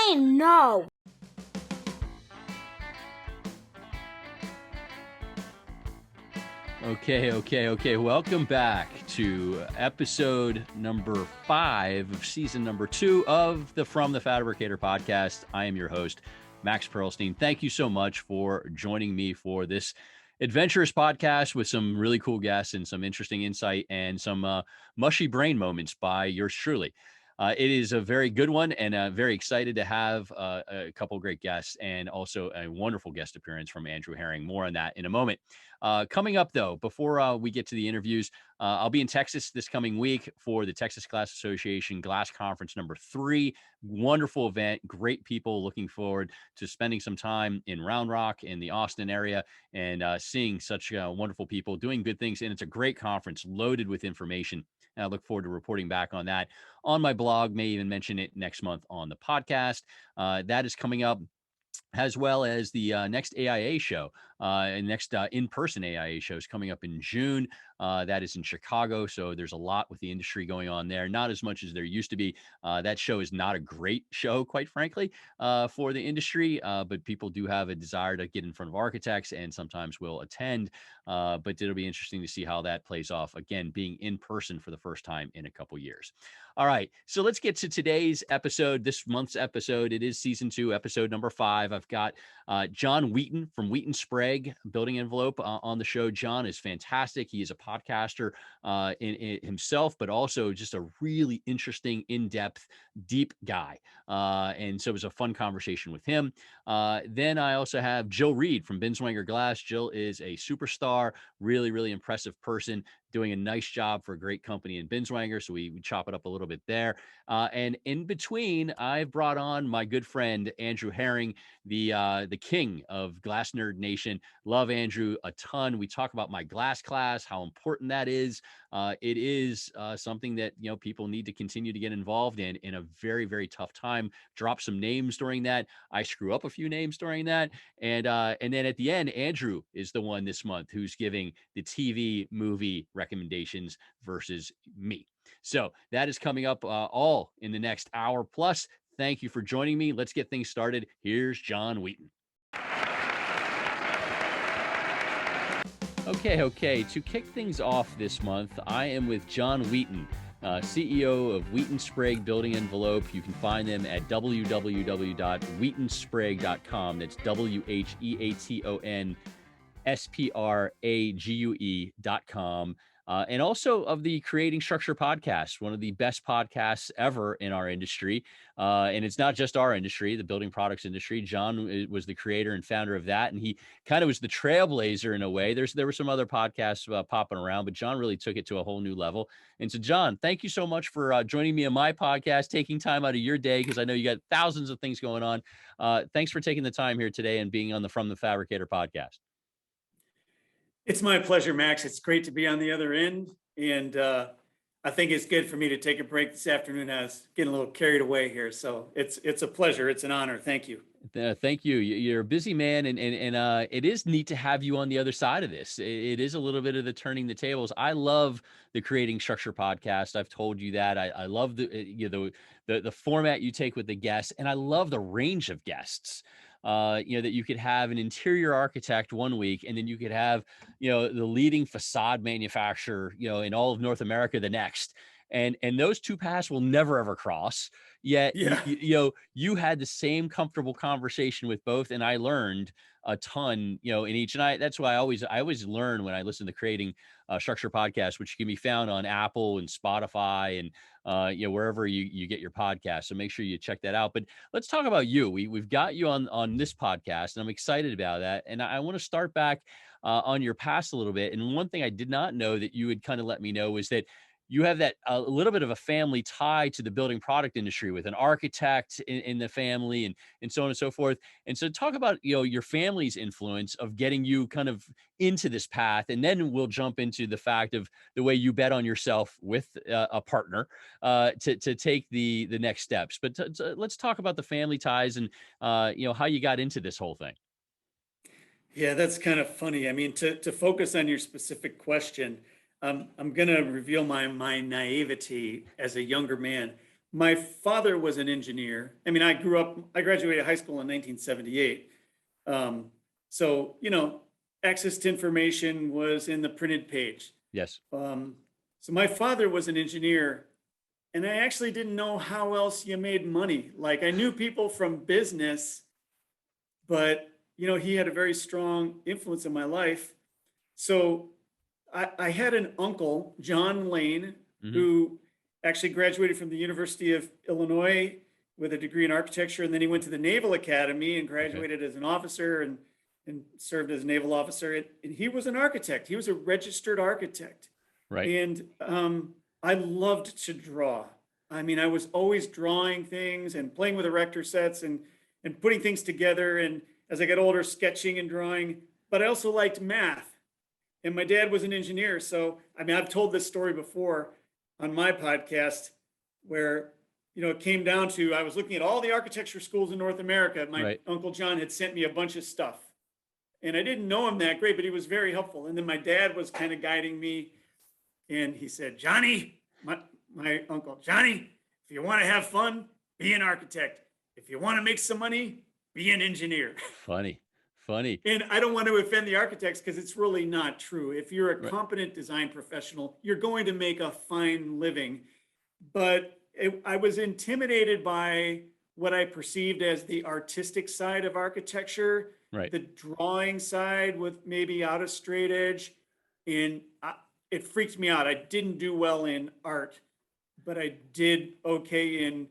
I know. Okay. Welcome back to episode number 5 of season number 2 of the From the Fabricator podcast. I am your host, Max Perlstein. Thank you so much for joining me for this adventurous podcast with some really cool guests and some interesting insight and some mushy brain moments by yours truly. It is a very good one, and very excited to have a couple great guests and also a wonderful guest appearance from Andrew Haring. More on that in a moment. Coming up, though, before we get to the interviews, I'll be in Texas this coming week for the Texas Glass Association Glass Conference number 3. Wonderful event, great people. Looking forward to spending some time in Round Rock in the Austin area and seeing such wonderful people doing good things. And it's a great conference loaded with information. And I look forward to reporting back on that on my blog, may even mention it next month on the podcast. That is coming up, as well as the next AIA show, and next in-person AIA show is coming up in June. That is in Chicago. So there's a lot with the industry going on there. Not as much as there used to be. That show is not a great show, quite frankly, for the industry. But people do have a desire to get in front of architects and sometimes will attend. But it'll be interesting to see how that plays off. Again, being in person for the first time in a couple years. All right. So let's get to today's episode, this month's episode. It is season 2, episode number 5. I've got John Wheaton from Wheaton-Sprague Building Envelope on the show. John is fantastic. He is a podcaster in himself, but also just a really interesting, in-depth, deep guy. And so it was a fun conversation with him. Then I also have Jill Reed from Binswanger Glass. Jill is a superstar, really, really impressive person, doing a nice job for a great company in Binswanger. So we chop it up a little bit there. And in between, I've brought on my good friend, Andrew Haring, the king of Glass Nerd Nation. Love Andrew a ton. We talk about my glass class, how important that is. It is something that, people need to continue to get involved in a very, very tough time. Drop some names during that. I screw up a few names during that. And then at the end, Andrew is the one this month who's giving the TV movie recommendations versus me. So that is coming up all in the next hour plus. Thank you for joining me. Let's get things started. Here's John Wheaton. Okay. To kick things off this month, I am with John Wheaton, CEO of Wheaton-Sprague Building Envelope. You can find them at www.wheatonsprague.com. That's WHEATONSPRAGUE.com. And also of the Creating Structure podcast, one of the best podcasts ever in our industry. And it's not just our industry, the building products industry. John was the creator and founder of that. And he kind of was the trailblazer in a way. There were some other podcasts popping around, but John really took it to a whole new level. And so, John, thank you so much for joining me on my podcast, taking time out of your day, because I know you got thousands of things going on. Thanks for taking the time here today and being on the From the Fabricator podcast. It's my pleasure, Max. It's great to be on the other end. And I think it's good for me to take a break this afternoon. I was getting a little carried away here. So it's a pleasure. It's an honor. Thank you. Thank you. You're a busy man, and it is neat to have you on the other side of this. It is a little bit of the turning the tables. I love the Creating Structure podcast. I've told you that. I love the format you take with the guests, and I love the range of guests. That you could have an interior architect one week, and then you could have, the leading facade manufacturer, in all of North America the next. And those two paths will never, ever cross. Yet, Yeah. you had the same comfortable conversation with both. And I learned a ton, in each. And that's why I always learn when I listen to Creating Structure podcast, which can be found on Apple and Spotify and, wherever you get your podcast. So make sure you check that out. But let's talk about you. We've got you on this podcast, and I'm excited about that. And I want to start back on your past a little bit. And one thing I did not know that you had kind of let me know is that you have that a little bit of a family tie to the building product industry with an architect in the family and so on and so forth. And so talk about, your family's influence of getting you kind of into this path. And then we'll jump into the fact of the way you bet on yourself with a partner to take the next steps. But let's talk about the family ties and, how you got into this whole thing. Yeah, that's kind of funny. I mean, to focus on your specific question, I'm going to reveal my naivety as a younger man. my father was an engineer. I mean, I graduated high school in 1978. So, access to information was in the printed page. Yes. So my father was an engineer, and I actually didn't know how else you made money. Like, I knew people from business, but he had a very strong influence in my life. So I had an uncle, John Lane, Mm-hmm. who actually graduated from the University of Illinois with a degree in architecture. And then he went to the Naval Academy and graduated as an officer and served as a naval officer. And he was an architect. He was a registered architect. Right. And I loved to draw. I mean, I was always drawing things and playing with erector sets and putting things together. And as I got older, sketching and drawing. But I also liked math. And my dad was an engineer. So, I mean, I've told this story before on my podcast where, it came down to, I was looking at all the architecture schools in North America. My Uncle John had sent me a bunch of stuff. And I didn't know him that great, but he was very helpful. And then my dad was kind of guiding me. And he said, Johnny, my uncle, Johnny, if you want to have fun, be an architect. If you want to make some money, be an engineer. Funny. And I don't want to offend the architects because it's really not true. If you're a competent design professional, you're going to make a fine living. But I was intimidated by what I perceived as the artistic side of architecture, the drawing side with maybe out of straight edge. And it freaked me out. I didn't do well in art, but I did okay in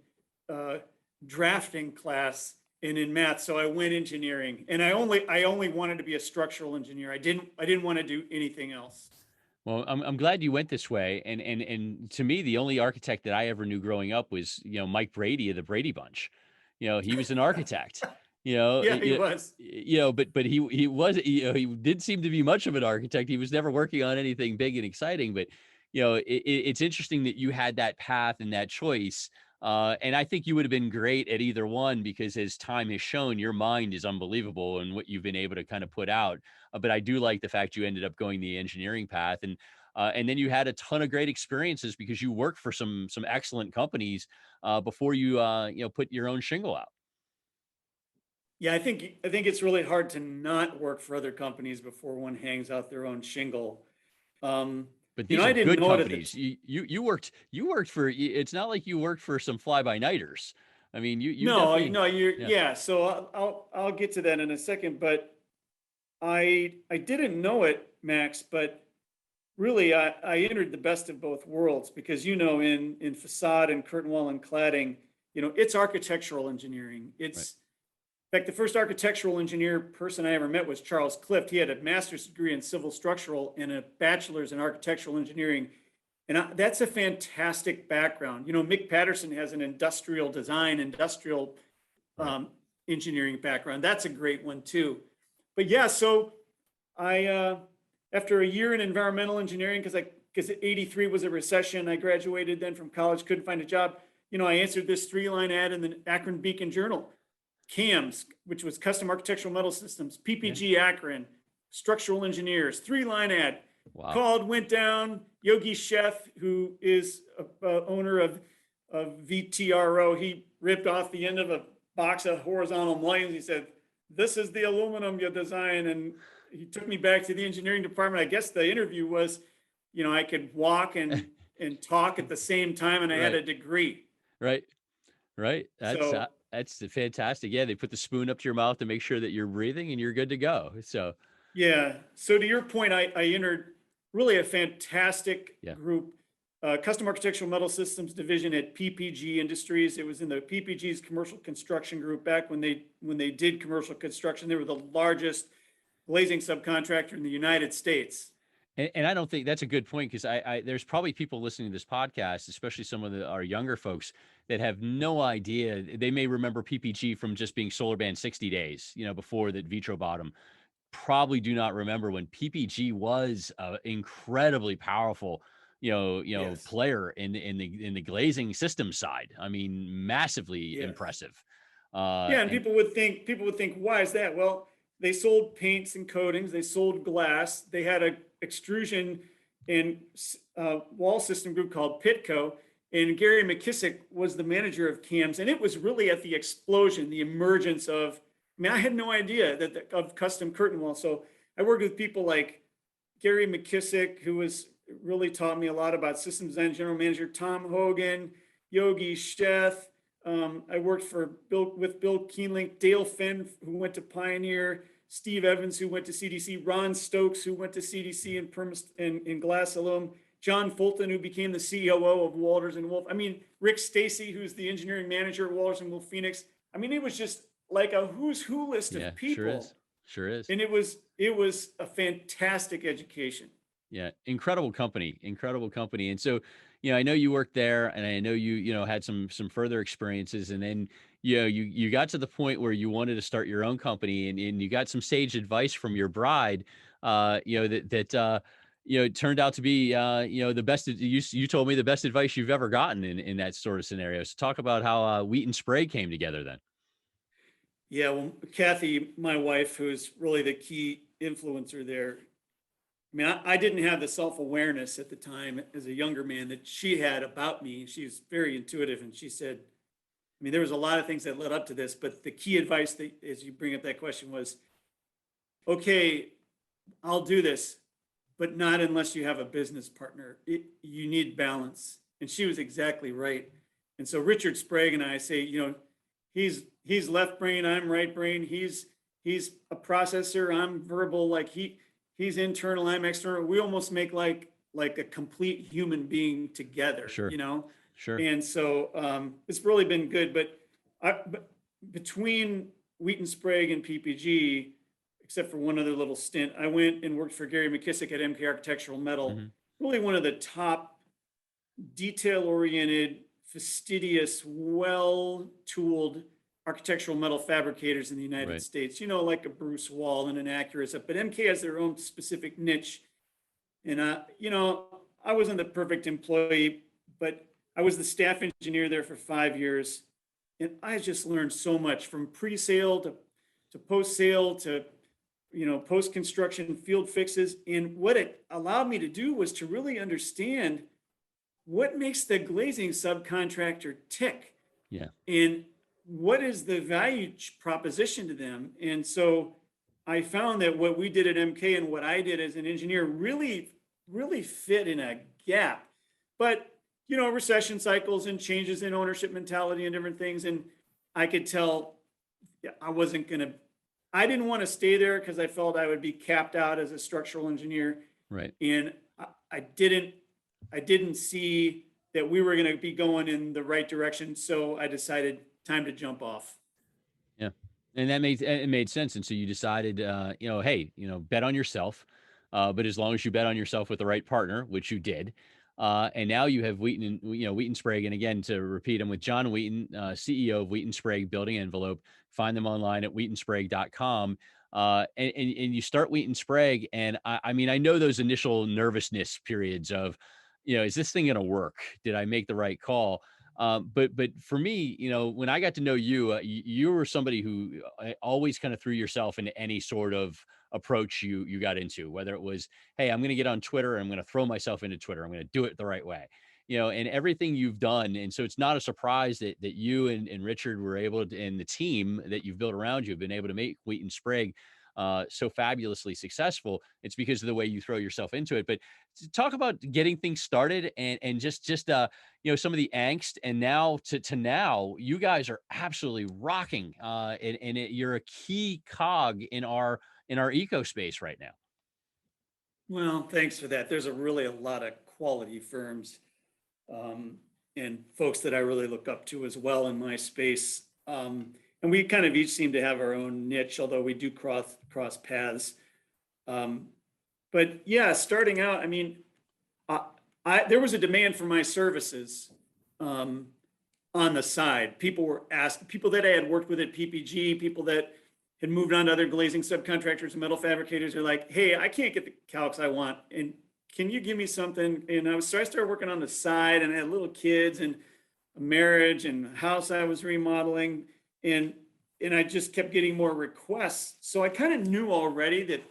drafting class and in math. So I went engineering, and I only wanted to be a structural engineer. I didn't want to do anything else. Well, I'm glad you went this way. And to me, the only architect that I ever knew growing up was, Mike Brady of the Brady Bunch. He was an architect. Yeah, he was. But he was, he did seem to be much of an architect. He was never working on anything big and exciting. But it's interesting that you had that path and that choice. And I think you would have been great at either one because as time has shown, your mind is unbelievable and what you've been able to kind of put out. But I do like the fact you ended up going the engineering path, and then you had a ton of great experiences because you worked for some excellent companies before you put your own shingle out. Yeah, I think it's really hard to not work for other companies before one hangs out their own shingle. But these are good companies. You worked for. It's not like you worked for some fly-by-nighters. I mean, you no, definitely, yeah. So I'll get to that in a second, but I didn't know it, Max, but really I entered the best of both worlds because in facade and curtain wall and cladding, it's architectural engineering. It's in fact, the first architectural engineer person I ever met was Charles Clift. He had a master's degree in civil structural and a bachelor's in architectural engineering. And that's a fantastic background. Mick Patterson has an industrial design, engineering background. That's a great one too. But yeah, so I, after a year in environmental engineering, because 83 was a recession, I graduated then from college, couldn't find a job. I answered this 3-line ad in the Akron Beacon Journal. CAMS, which was Custom Architectural Metal Systems, PPG Akron, structural engineers, 3-line ad. Wow. Called, went down. Yogi Chef, who is owner of VTRO, he ripped off the end of a box of horizontal mullions. He said, "This is the aluminum you design." And he took me back to the engineering department. I guess the interview was, I could walk and talk at the same time, and I had a degree. Right. That's fantastic. Yeah, they put the spoon up to your mouth to make sure that you're breathing and you're good to go. So yeah. So to your point, I entered really a fantastic group, Custom Architectural Metal Systems division at PPG Industries. It was in the PPG's commercial construction group back when they did commercial construction. They were the largest glazing subcontractor in the United States. And I don't think that's a good point because I there's probably people listening to this podcast, especially some of our younger folks that have no idea. They may remember PPG from just being Solar Band 60 days, before that Vitro bottom. Probably do not remember when PPG was an incredibly powerful, player in the glazing system side. I mean, massively impressive. And people would think, why is that? Well, they sold paints and coatings, they sold glass, they had a extrusion and wall system group called Pitco, And Gary McKissick was the manager of CAMS. And it was really at the explosion, the emergence of, I mean, I had no idea of custom curtain wall. So I worked with people like Gary McKissick, who was really taught me a lot about systems design, general manager Tom Hogan, Yogi Sheth. I worked with Bill Keenlink, Dale Finn, who went to Pioneer, Steve Evans, who went to CDC, Ron Stokes, who went to CDC in Glass Alum, John Fulton, who became the COO of Walters and Wolf. I mean, Rick Stacy, who's the engineering manager at Walters and Wolf Phoenix. I mean, it was just like a who's who list of people. Sure is. And it was a fantastic education. Yeah, incredible company. And so, I know you worked there, and I know you had some further experiences, and then you got to the point where you wanted to start your own company, and you got some sage advice from your bride, that it turned out to be the best. You told me the best advice you've ever gotten in that sort of scenario. So talk about how Wheaton-Sprague came together then. Yeah, well, Kathy, my wife, who's really the key influencer there. I mean, I didn't have the self-awareness at the time as a younger man that she had about me. She was very intuitive, and she said, I mean, there was a lot of things that led up to this, but the key advice that, as you bring up that question, was, okay, I'll do this, but not unless you have a business partner. You need balance. And she was exactly right. And so Richard Sprague and I say, he's left brain, I'm right brain. He's a processor, I'm verbal. Like he's internal, I'm external. We almost make like a complete human being together. Sure. Sure. And so it's really been good. But between Wheaton-Sprague and PPG, except for one other little stint, I went and worked for Gary McKissick at MK Architectural Metal. Mm-hmm. Really one of the top detail-oriented, fastidious, well-tooled architectural metal fabricators in the United States, like a Bruce Wall and an Acura, but MK has their own specific niche. And, I wasn't the perfect employee, but I was the staff engineer there for 5 years. And I just learned so much from pre-sale to post-sale to, post-construction field fixes. And what it allowed me to do was to really understand what makes the glazing subcontractor tick. Yeah. And what is the value proposition to them? And so I found that what we did at MK and what I did as an engineer really, really fit in a gap. But, recession cycles and changes in ownership mentality and different things. And I could tell I didn't want to stay there because I felt I would be capped out as a structural engineer. Right. And I didn't see that we were going to be going in the right direction. So I decided time to jump off. Yeah. And it made sense. And so you decided, hey, bet on yourself. But as long as you bet on yourself with the right partner, which you did, and now you have Wheaton-Sprague. And again, to repeat, I'm with John Wheaton, CEO of Wheaton-Sprague Building Envelope. Find them online at wheatonsprague.com. And you start Wheaton-Sprague. And I mean, I know those initial nervousness periods of, is this thing going to work? Did I make the right call? But for me, when I got to know you, you were somebody who always kind of threw yourself into any sort of approach you got into, whether it was, hey, I'm going to get on Twitter, I'm going to throw myself into Twitter, I'm going to do it the right way, and everything you've done. And so it's not a surprise that you and Richard were able to, and the team that you've built around you have been able to make Wheaton-Sprague so fabulously successful. It's because of the way you throw yourself into it. But talk about getting things started and just some of the angst, and now to now, you guys are absolutely rocking, and you're a key cog in our eco space right now. Well, thanks for that. There's a lot of quality firms and folks that I really look up to as well in my space. And we kind of each seem to have our own niche, although we do cross paths. But yeah, starting out, I mean, there was a demand for my services on the side. People that I had worked with at PPG, people that had moved on to other glazing subcontractors and metal fabricators are like, hey, I can't get the calcs I want, and can you give me something? And so I started working on the side, and I had little kids and a marriage and a house I was remodeling, and I just kept getting more requests. So I kind of knew already that,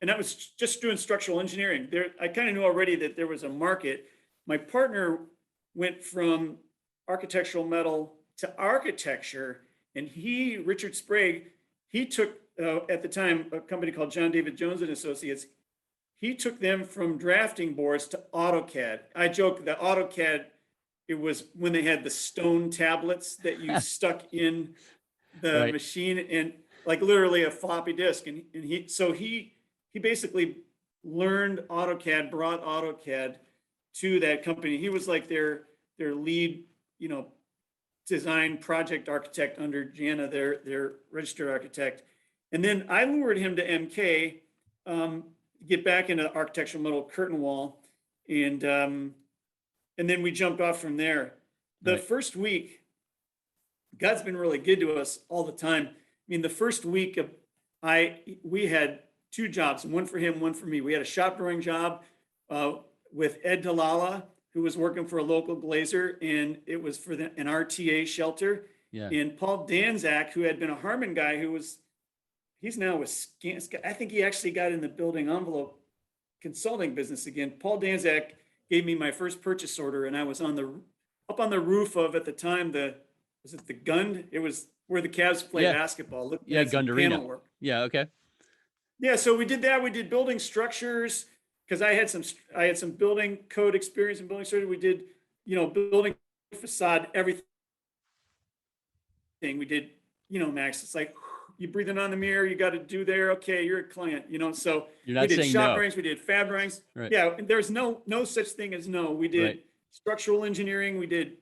and I was just doing structural engineering there. I kind of knew already that there was a market. My partner went from architectural metal to architecture. And Richard Sprague, he took, at the time, a company called John David Jones and Associates. He took them from drafting boards to AutoCAD. I joke that AutoCAD, it was when they had the stone tablets that you stuck in the machine, and like literally a floppy disk. And he basically learned AutoCAD, brought AutoCAD to that company. He was like their lead, design project architect under Jana, their registered architect. And then I lured him to MK, get back into architectural metal curtain wall, and then we jumped off from there. The first week, God's been really good to us all the time. I mean, the first week we had two jobs, one for him, one for me. We had a shop drawing job with Ed Dalala, who was working for a local glazer, and it was for an RTA shelter. Yeah. And Paul Danzak, who had been a Harmon guy, he's now with I think he actually got in the building envelope consulting business again. Paul Danzak gave me my first purchase order, and I was up on the roof of, at the time, was it the Gund? It was where the Cavs play basketball. Gund Arena. Work. Yeah. Okay. Yeah. So we did that. We did building structures, because I had some building code experience in building structure. We did, building facade, everything. We did, Max, it's like, you breathing on the mirror, you got to do there. Okay, you're a client, so you're not we did saying shop no. drawings, we did fab drawings. Right. Yeah, and there's no such thing as no. We did structural engineering. We did,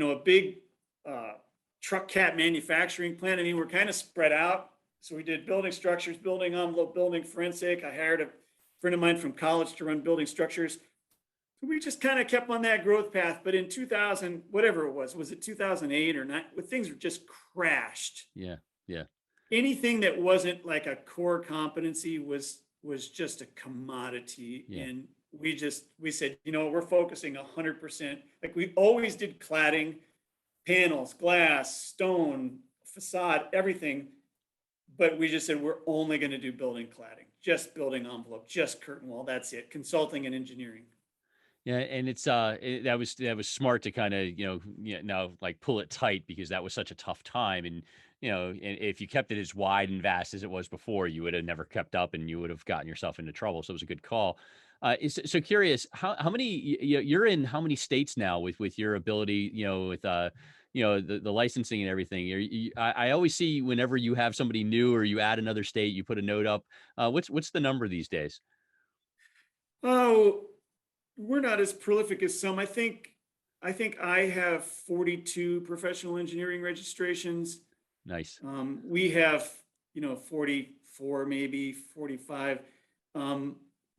a big truck cat manufacturing plant. I mean, we're kind of spread out. So we did building structures, building envelope, building forensic. I hired a friend of mine from college to run building structures. So we just kind of kept on that growth path. But in 2000, whatever it was it 2008 or not? Things were just crashed. Yeah. Yeah. Anything that wasn't like a core competency was just a commodity. Yeah. And we said, we're focusing 100%. Like we always did cladding, panels, glass, stone, facade, everything. But we just said, we're only going to do building cladding, just building envelope, just curtain wall. That's it. Consulting and engineering. Yeah, and it's that was smart to kind of now like pull it tight, because that was such a tough time, and and if you kept it as wide and vast as it was before, you would have never kept up, and you would have gotten yourself into trouble. So it was a good call. So curious, how many you're in how many states now with your ability, with the licensing and everything. I always see whenever you have somebody new or you add another state, you put a note up. What's the number these days? Oh, we're not as prolific as some. I think I have 42 professional engineering registrations. Nice. We have 44, maybe 45.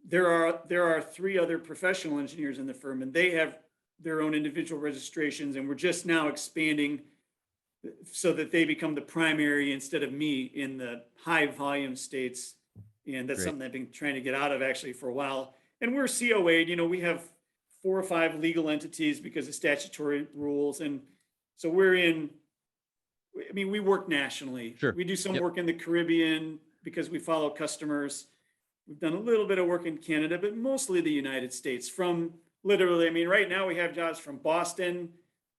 There are 3 other professional engineers in the firm, and they have their own individual registrations, and we're just now expanding so that they become the primary instead of me in the high volume states. And that's something I've been trying to get out of actually for a while. And we're COA, we have 4 or 5 legal entities because of statutory rules. And so we work nationally. Sure. We do some work in the Caribbean because we follow customers. We've done a little bit of work in Canada, but mostly the United States. From literally, right now we have jobs from Boston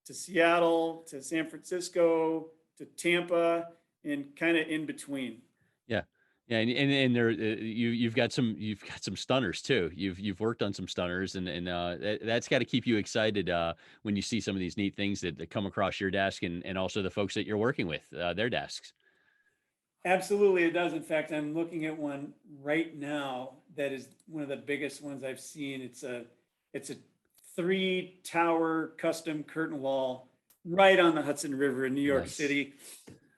to Seattle to San Francisco to Tampa and kind of in between. Yeah. Yeah, and there you've got some stunners too. You've worked on some stunners, and that's got to keep you excited when you see some of these neat things that come across your desk, and also the folks that you're working with, their desks. Absolutely, it does. In fact, I'm looking at one right now that is one of the biggest ones I've seen. It's a 3-tower custom curtain wall right on the Hudson River in New York City.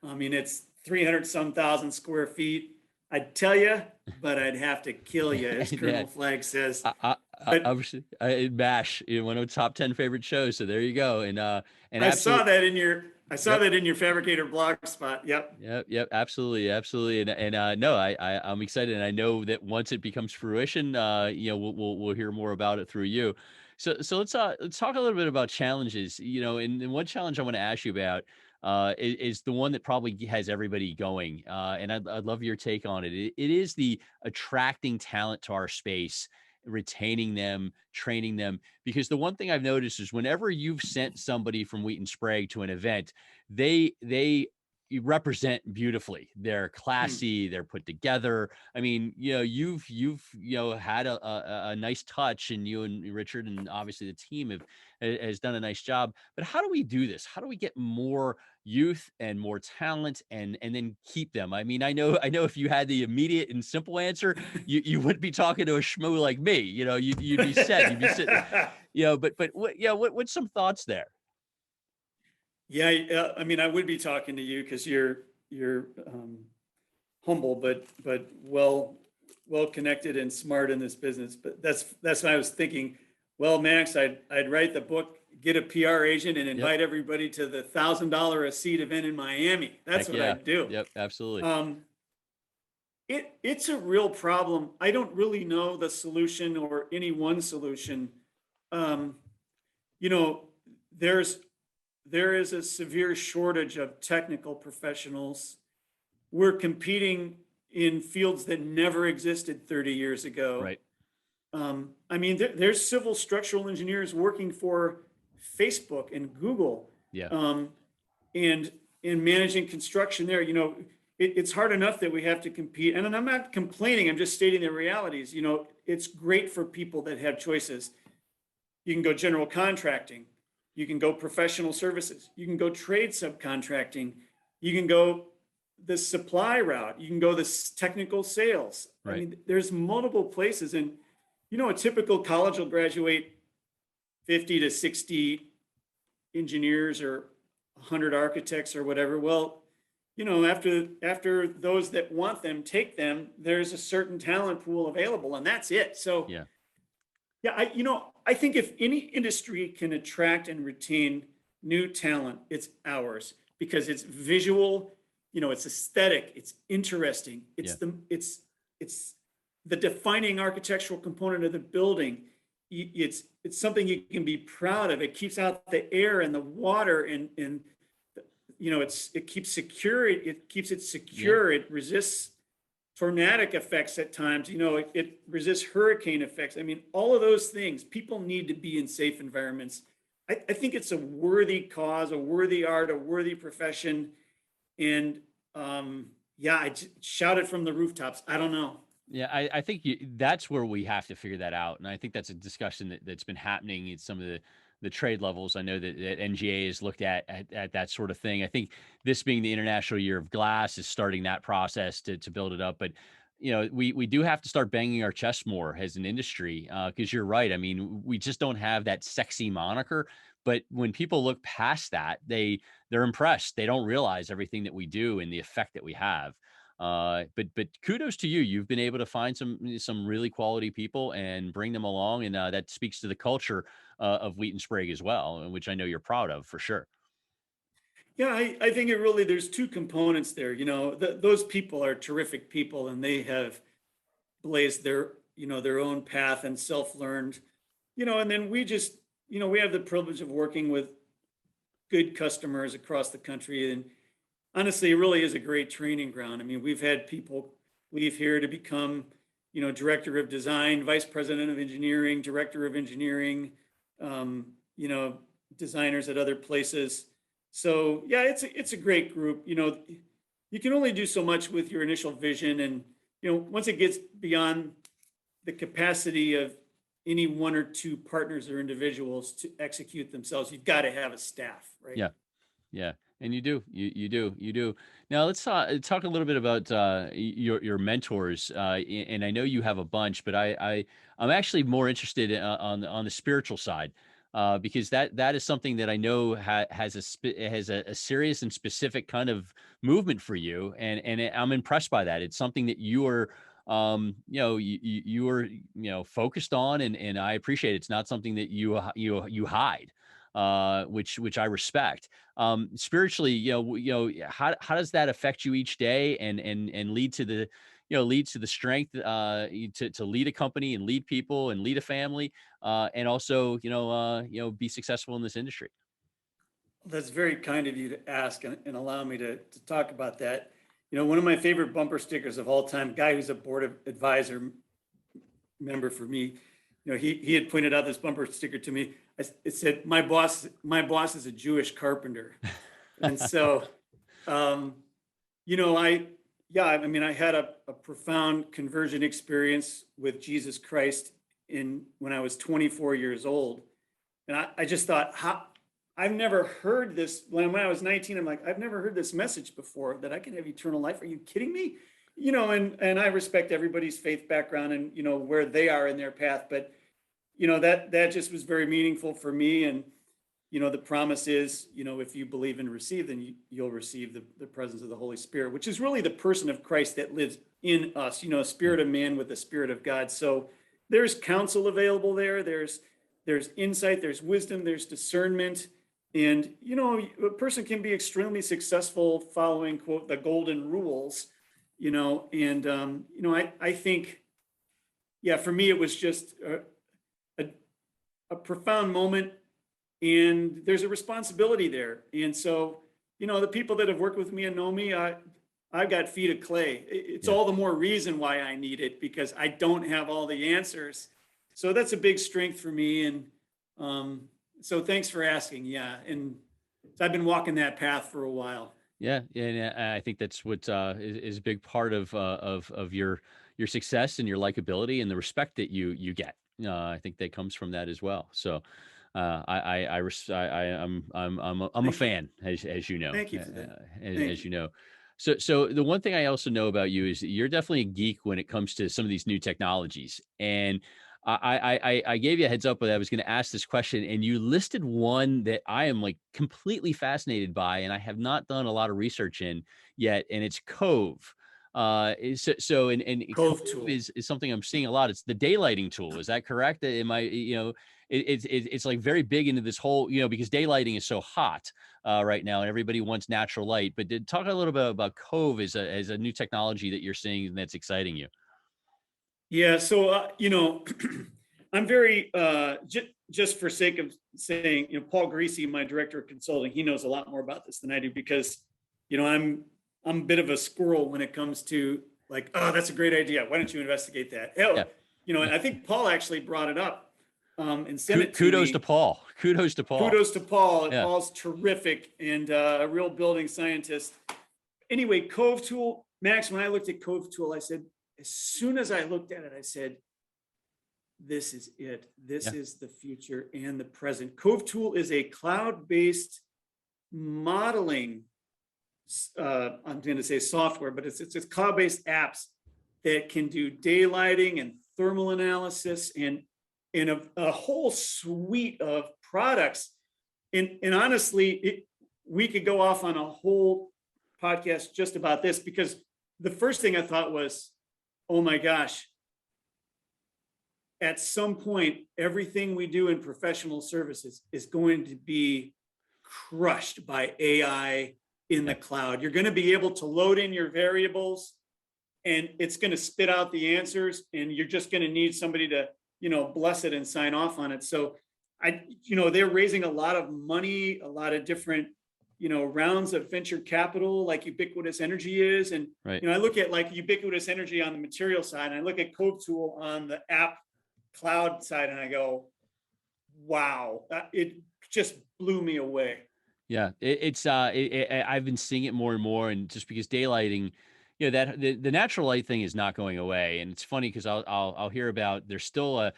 I mean, it's 300-some thousand square feet. I'd tell you, but I'd have to kill you, as Colonel Flagg says. Obviously, MASH, one of the top 10 favorite shows. So there you go. And I saw that in your Fabricator blog spot. Yep. Absolutely. And no, I'm excited, and I know that once it becomes fruition, we'll hear more about it through you. So let's talk a little bit about challenges. And one challenge I want to ask you about is the one that probably has everybody going. And I'd love your take on it. It is the attracting talent to our space. retaining them, training them. Because the one thing I've noticed is whenever you've sent somebody from Wheaton-Sprague to an event, they you represent beautifully. They're Hmm. classy, they're put together. I mean, you've had a nice touch, and you and Richard and obviously the team has done a nice job. But how do we do this? How do we get more youth and more talent and then keep them? I mean, I know if you had the immediate and simple answer, you wouldn't be talking to a schmoo like me. You'd be set. You'd be sitting. But what's some thoughts there? Yeah, I mean, I would be talking to you because you're humble, but well connected and smart in this business. But that's what I was thinking. Well, Max, I'd write the book, get a PR agent, and Yep. invite everybody to the $1,000 a seat event in Miami. That's Heck what yeah. I'd do. Yep. Absolutely. Um, it's a real problem. I don't really know the solution or any one solution. Um, you know, there's there is a severe shortage of technical professionals. We're competing in fields that never existed 30 years ago. Right. I mean, there's civil structural engineers working for Facebook and Google, Yeah. um, and managing construction there. It's hard enough that we have to compete. And I'm not complaining. I'm just stating the realities. It's great for people that have choices. You can go general contracting. You can go professional services. You can go trade subcontracting. You can go the supply route. You can go this technical sales. I Right. mean, there's multiple places. And, a typical college will graduate 50 to 60 engineers or 100 architects or whatever. Well, after those that want them take them, there's a certain talent pool available, and that's it. So, Yeah. yeah, I think if any industry can attract and retain new talent, it's ours because it's visual, it's aesthetic, it's interesting, Yeah. it's the defining architectural component of the building. It's something you can be proud of. It keeps out the air and the water, and it keeps secure. It keeps it Yeah. secure. It resists tornadic effects at times. It resists hurricane effects. I mean, all of those things. People need to be in safe environments. I think it's a worthy cause, a worthy art, a worthy profession, and yeah, I shout it from the rooftops. I don't know. Yeah, I think that's where we have to figure that out, and I think that's a discussion that's been happening at some of the trade levels. I know that NGA has looked at that sort of thing. I think this being the International Year of Glass is starting that process to build it up. But we do have to start banging our chest more as an industry, because you're right. I mean, we just don't have that sexy moniker. But when people look past that, they're impressed. They don't realize everything that we do and the effect that we have. But kudos to you. You've been able to find some really quality people and bring them along, and that speaks to the culture of Wheaton-Sprague as well, and which I know you're proud of for sure. Yeah, I think there's two components there. Those people are terrific people, and they have blazed their own path and self-learned. And then we have the privilege of working with good customers across the country, and honestly, it really is a great training ground. I mean, we've had people leave here to become, director of design, vice president of engineering, director of engineering, um, you know, designers at other places. So yeah, it's a great group. You can only do so much with your initial vision, and once it gets beyond the capacity of any one or two partners or individuals to execute themselves, you've got to have a staff, right? Yeah. Yeah, and you do. Now let's talk a little bit about your mentors, and I know you have a bunch, but I'm actually more interested on the spiritual side, because that is something that I know has a serious and specific kind of movement for you, and I'm impressed by that. It's something that you are. You are focused on, and I appreciate it. It's not something that you hide, which I respect. Spiritually, how does that affect you each day, and lead to the strength to lead a company and lead people and lead a family, and also be successful in this industry. That's very kind of you to ask and allow me to talk about that. One of my favorite bumper stickers of all time, guy who's a board of advisor member for me, he had pointed out this bumper sticker to me. It said, my boss is a Jewish carpenter. And so, I had a profound conversion experience with Jesus Christ when I was 24 years old. And I just thought, I've never heard this. When I was 19, I'm like, I've never heard this message before, that I can have eternal life. Are you kidding me? And I respect everybody's faith background and, where they are in their path. But, that just was very meaningful for me. And, the promise is, if you believe and receive, then you'll receive the presence of the Holy Spirit, which is really the person of Christ that lives in us, a spirit of man with the spirit of God. So there's counsel available there. There's insight, there's wisdom, there's discernment. And, a person can be extremely successful following, quote, the golden rules, I think, for me, it was just a profound moment, and there's a responsibility there. And so, the people that have worked with me and know me, I've got feet of clay. It's all the more reason why I need it, because I don't have all the answers. So that's a big strength for me. And so thanks for asking. Yeah. And so I've been walking that path for a while. Yeah. And I think that's what is a big part of your success and your likability and the respect that you get. I think that comes from that as well. So I'm a fan, as you know. Thank you for that. As you know. So the one thing I also know about you is that you're definitely a geek when it comes to some of these new technologies. And I gave you a heads up that I was going to ask this question, and you listed one that I am like completely fascinated by, and I have not done a lot of research in yet, and it's Cove. And Cove Cove tool is something I'm seeing a lot. It's the daylighting tool. Is that correct? Am I, it's like very big into this whole, because daylighting is so hot right now, and everybody wants natural light. But talk a little bit about Cove as a new technology that you're seeing and that's exciting you. Yeah. So, I'm very, just for sake of saying, Paul Greasy, my director of consulting, he knows a lot more about this than I do, because, I'm a bit of a squirrel when it comes to like, oh, that's a great idea. Why don't you investigate that? Hell, Yeah. And I think Paul actually brought it up and sent it to Kudos me. to Paul. Kudos to Paul. Kudos to Paul. Yeah. Paul's terrific and a real building scientist. Anyway, Cove tool, Max, when I looked at Cove tool, I said, as soon as I looked at it, I said, this is it. This is the future and the present. Cove tool is a cloud-based modeling, I'm going to say software, but it's cloud-based apps that can do daylighting and thermal analysis and a whole suite of products. And honestly, we could go off on a whole podcast just about this, because the first thing I thought was, oh my gosh, at some point, everything we do in professional services is going to be crushed by AI in the cloud. You're going to be able to load in your variables, and it's going to spit out the answers, and you're just going to need somebody to, bless it and sign off on it. So they're raising a lot of money, a lot of different, rounds of venture capital, like Ubiquitous Energy is. And, right. I look at like Ubiquitous Energy on the material side, and I look at Cove Tool on the app cloud side, and I go, wow, it just blew me away. Yeah, I've been seeing it more and more, and just because daylighting, that the natural light thing is not going away. And it's funny because I'll hear about, there's still a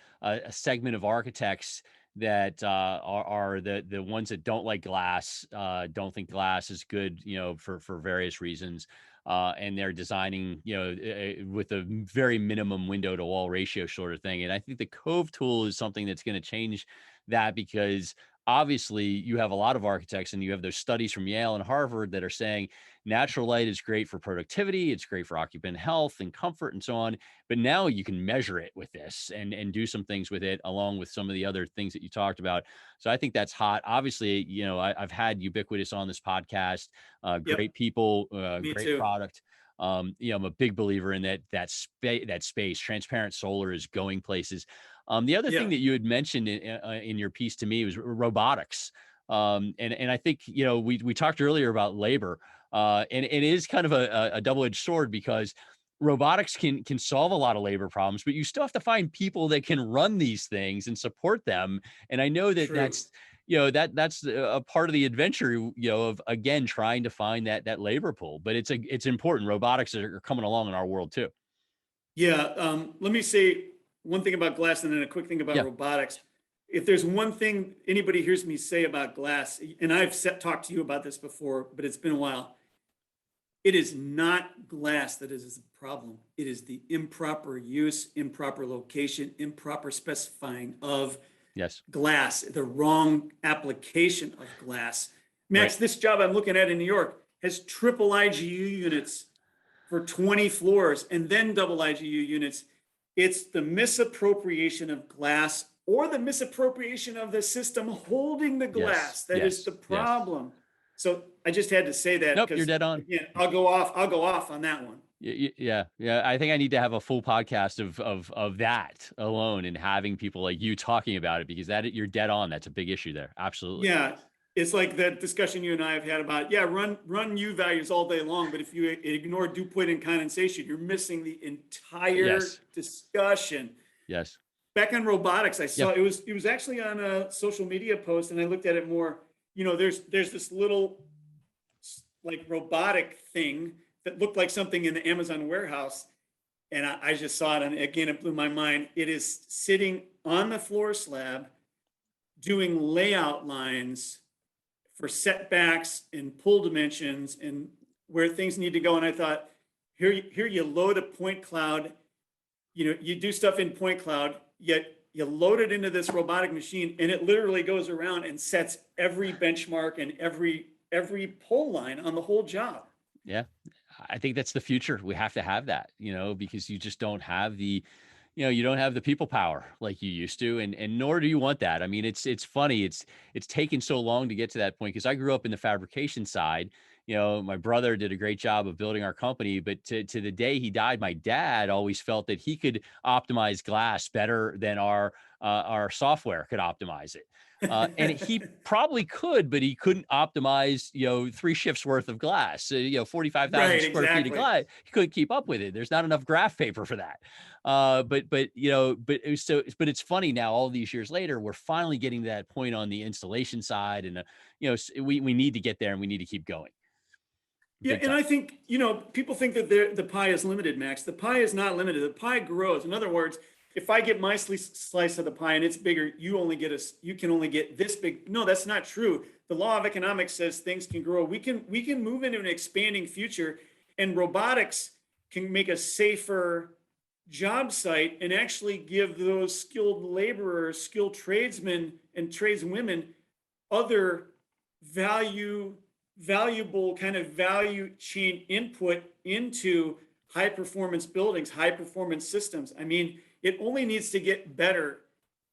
segment of architects that are the ones that don't like glass, don't think glass is good, for various reasons. And they're designing, with a very minimum window to wall ratio sort of thing. And I think the Cove tool is something that's going to change that, because obviously you have a lot of architects, and you have those studies from Yale and Harvard that are saying natural light is great for productivity. It's great for occupant health and comfort and so on. But now you can measure it with this and do some things with it, along with some of the other things that you talked about. So I think that's hot. Obviously, I've had Ubiquitous on this podcast, great people, great too. product. I'm a big believer in that space. Transparent solar is going places. The other thing that you had mentioned in your piece to me was robotics. And I think, we talked earlier about labor, and it is kind of a double-edged sword, because robotics can solve a lot of labor problems, but you still have to find people that can run these things and support them. And I know that True. that's a part of the adventure, of again trying to find that labor pool. But it's important. Robotics are coming along in our world too. Yeah. Let me say one thing about glass and then a quick thing about Yeah. robotics. If there's one thing anybody hears me say about glass, and I've talked to you about this before, but it's been a while, it is not glass that is the problem. It is the improper use, improper location, improper specifying of Yes. glass, the wrong application of glass. Max, Right. this job I'm looking at in New York has triple IGU units for 20 floors and then double IGU units. It's the misappropriation of glass or the misappropriation of the system holding the Yes. glass that is Yes. the Yes. problem. So I just had to say that Nope. You're because dead on. again, I'll go off on that one. Yeah, yeah. I think I need to have a full podcast of that alone and having people like you talking about it, because that you're dead on. That's a big issue there. Absolutely. Yeah, it's like that discussion you and I have had about, yeah, run U values all day long, but if you ignore dew point and condensation, you're missing the entire Yes. discussion. Yes. Back on robotics, I Yeah. saw it was actually on a social media post, and I looked at it more. There's this little like robotic thing that looked like something in the Amazon warehouse, and I just saw it, and again, it blew my mind. It is sitting on the floor slab, doing layout lines for setbacks and pull dimensions and where things need to go. And I thought, here you load a point cloud, you do stuff in point cloud, yet you load it into this robotic machine, and it literally goes around and sets every benchmark and every pull line on the whole job. Yeah. I think that's the future. We have to have that, because you just don't have you don't have the people power like you used to, and nor do you want that. I mean, it's funny. It's taken so long to get to that point, because I grew up in the fabrication side. My brother did a great job of building our company, but to the day he died, my dad always felt that he could optimize glass better than our software could optimize it. And he probably could, but he couldn't optimize, 3 shifts worth of glass. So, 45,000 Right, square feet of exactly. glass. He couldn't keep up with it. There's not enough graph paper for that. But it was but it's funny now, all these years later, we're finally getting to that point on the installation side, and we need to get there, and we need to keep going Yeah, big and time. I think, people think that the pie is limited, Max. The pie is not limited. The pie grows. In other words, if I get my slice of the pie and it's bigger, you can only get this big. No, that's not true. The law of economics says things can grow. We can move into an expanding future, and robotics can make a safer job site and actually give those skilled laborers, skilled tradesmen and tradeswomen other value valuable kind of value chain input into high performance buildings, high performance systems. I mean, it only needs to get better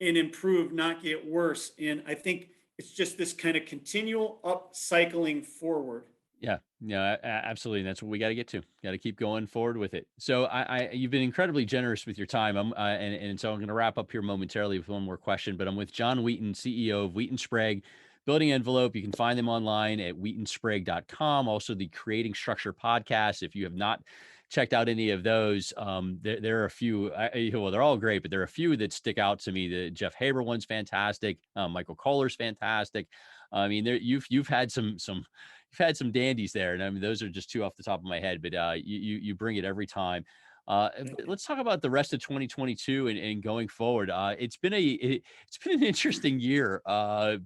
and improve, not get worse. And I think it's just this kind of continual up cycling forward. Yeah, yeah, absolutely. And that's what we got to get to. Got to keep going forward with it. So you've been incredibly generous with your time. And so I'm going to wrap up here momentarily with one more question. But I'm with John Wheaton, CEO of Wheaton-Sprague Building Envelope. You can find them online at wheatonsprague.com. Also, the Creating Structure podcast. If you have not checked out any of those, there are a few. Well, they're all great, but there are a few that stick out to me. The Jeff Haber one's fantastic. Michael Kohler's fantastic. I mean, you've had some you've had some dandies there, and I mean those are just two off the top of my head. But you bring it every time. But let's talk about the rest of 2022 and going forward. It's been an interesting year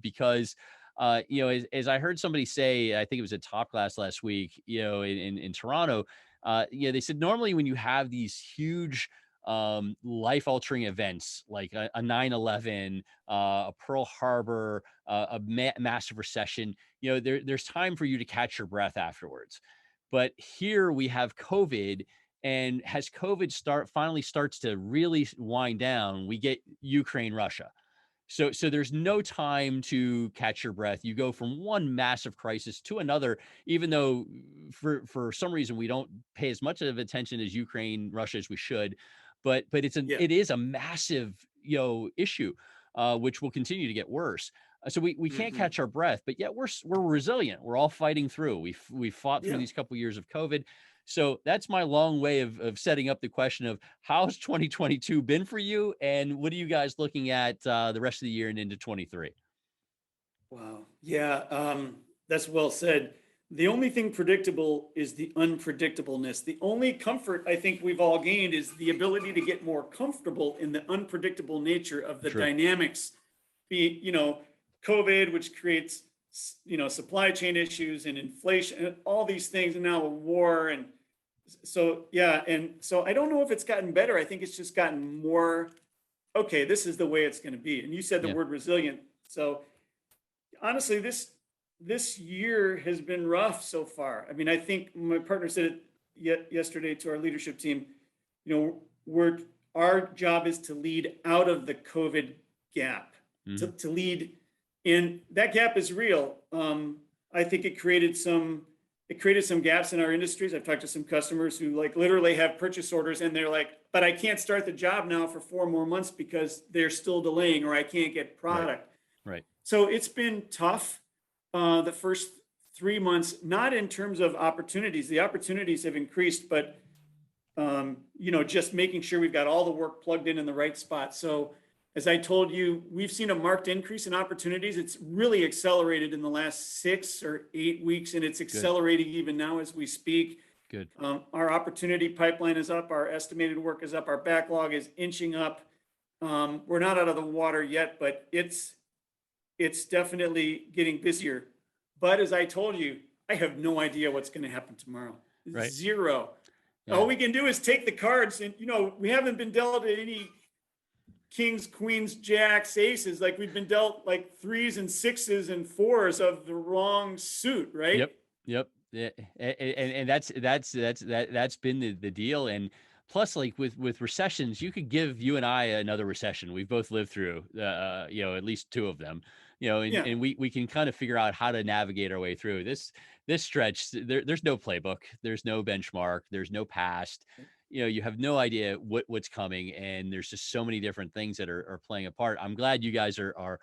because as I heard somebody say, I think it was at Top Class last week, in Toronto, they said normally when you have these huge life altering events like a 9/11, a Pearl Harbor, massive recession, there's time for you to catch your breath afterwards. But here we have COVID, and as COVID finally starts to really wind down, we get Ukraine, Russia. So there's no time to catch your breath. You go from one massive crisis to another, even though for some reason we don't pay as much of attention as Ukraine, Russia as we should. But Yeah. it is a massive issue, which will continue to get worse. So we can't catch our breath, but yet we're resilient. We're all fighting through. We fought through these couple years of COVID. So that's my long way of setting up the question of how's 2022 been for you, and what are you guys looking at the rest of the year and into 23? Wow. Yeah, that's well said. The only thing predictable is the unpredictableness. The only comfort I think we've all gained is the ability to get more comfortable in the unpredictable nature of the True. dynamics. Be, COVID, which creates, supply chain issues and inflation and all these things, and now a war. And so, yeah. And so I don't know if it's gotten better. I think it's just gotten more, okay, this is the way it's going to be. And you said the Yeah. word resilient. So honestly, this year has been rough so far. I mean, I think my partner said it yesterday to our leadership team. Our job is to lead out of the COVID gap, to lead in. That gap is real. I think it created some gaps in our industries. I've talked to some customers who like literally have purchase orders and they're like, but I can't start the job now for 4 more months because they're still delaying, or I can't get product. Right. So it's been tough the first 3 months, not in terms of opportunities. The opportunities have increased, but just making sure we've got all the work plugged in the right spot. So as I told you, we've seen a marked increase in opportunities. It's really accelerated in the last 6 or 8 weeks, and it's accelerating even now as we speak. Good. Our opportunity pipeline is up. Our estimated work is up. Our backlog is inching up. We're not out of the water yet, but it's definitely getting busier. But as I told you, I have no idea what's going to happen tomorrow. Right. Zero. Yeah. All we can do is take the cards, and we haven't been dealt any kings, queens, jacks, aces. Like we've been dealt like 3s and 6s and 4s of the wrong suit, right? Yep. Yeah. And that's been the deal. And plus, like with recessions, you could give you and I another recession. We've both lived through, at least 2 of them. And we can kind of figure out how to navigate our way through this stretch. There's no playbook, there's no benchmark, there's no past. You have no idea what's coming, and there's just so many different things that are playing a part. I'm glad you guys are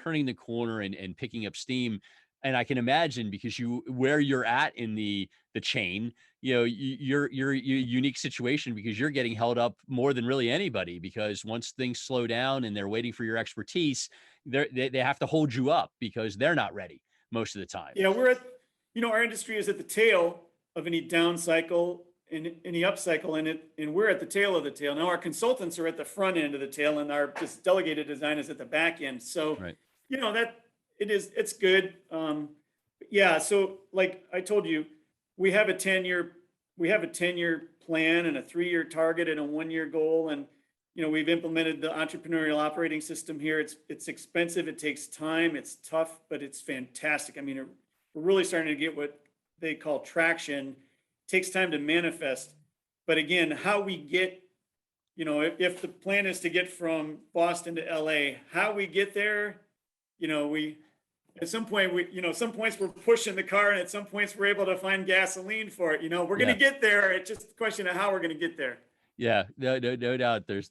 turning the corner and picking up steam. And I can imagine, because where you're at in the chain, you're unique situation, because you're getting held up more than really anybody, because once things slow down and they're waiting for your expertise, they have to hold you up because they're not ready most of the time. Yeah, our industry is at the tail of any down cycle and any up cycle, and we're at the tail of the tail. Now our consultants are at the front end of the tail, and our just delegated design is at the back end. So, right. It's good. So like I told you, we have a 10-year plan and a 3-year target and a 1-year goal. And, we've implemented the entrepreneurial operating system here. It's expensive. It takes time. It's tough, but it's fantastic. I mean, we're really starting to get what they call traction. It takes time to manifest. But again, how we get, if the plan is to get from Boston to LA, how we get there, at some point, some points we're pushing the car, and at some points we're able to find gasoline for it. We're going to get there. It's just a question of how we're going to get there. Yeah, no doubt. There's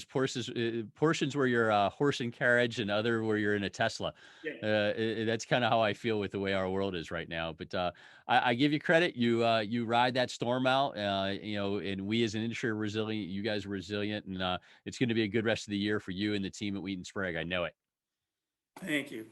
portions where you're a horse and carriage, and other where you're in a Tesla. Yeah. That's kind of how I feel with the way our world is right now. But I give you credit. You ride that storm out. And we as an industry are resilient. You guys are resilient, and it's going to be a good rest of the year for you and the team at Wheaton-Sprague. I know it. Thank you.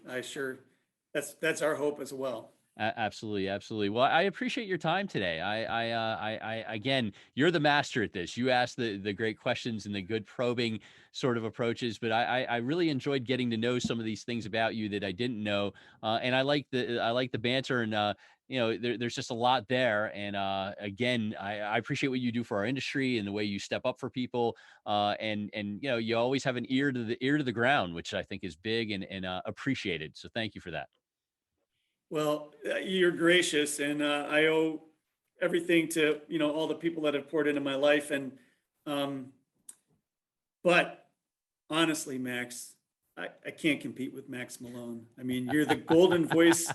That's our hope as well. Absolutely. Well, I appreciate your time today. I again, you're the master at this. You ask the great questions and the good probing sort of approaches, but I really enjoyed getting to know some of these things about you that I didn't know. And I like the banter, and there's just a lot there. And again, I appreciate what you do for our industry and the way you step up for people. And you always have an ear to the ground, which I think is big and appreciated. So thank you for that. Well, you're gracious, and I owe everything to all the people that have poured into my life. And but honestly, Max, I can't compete with Max Malone. I mean, you're the golden voice,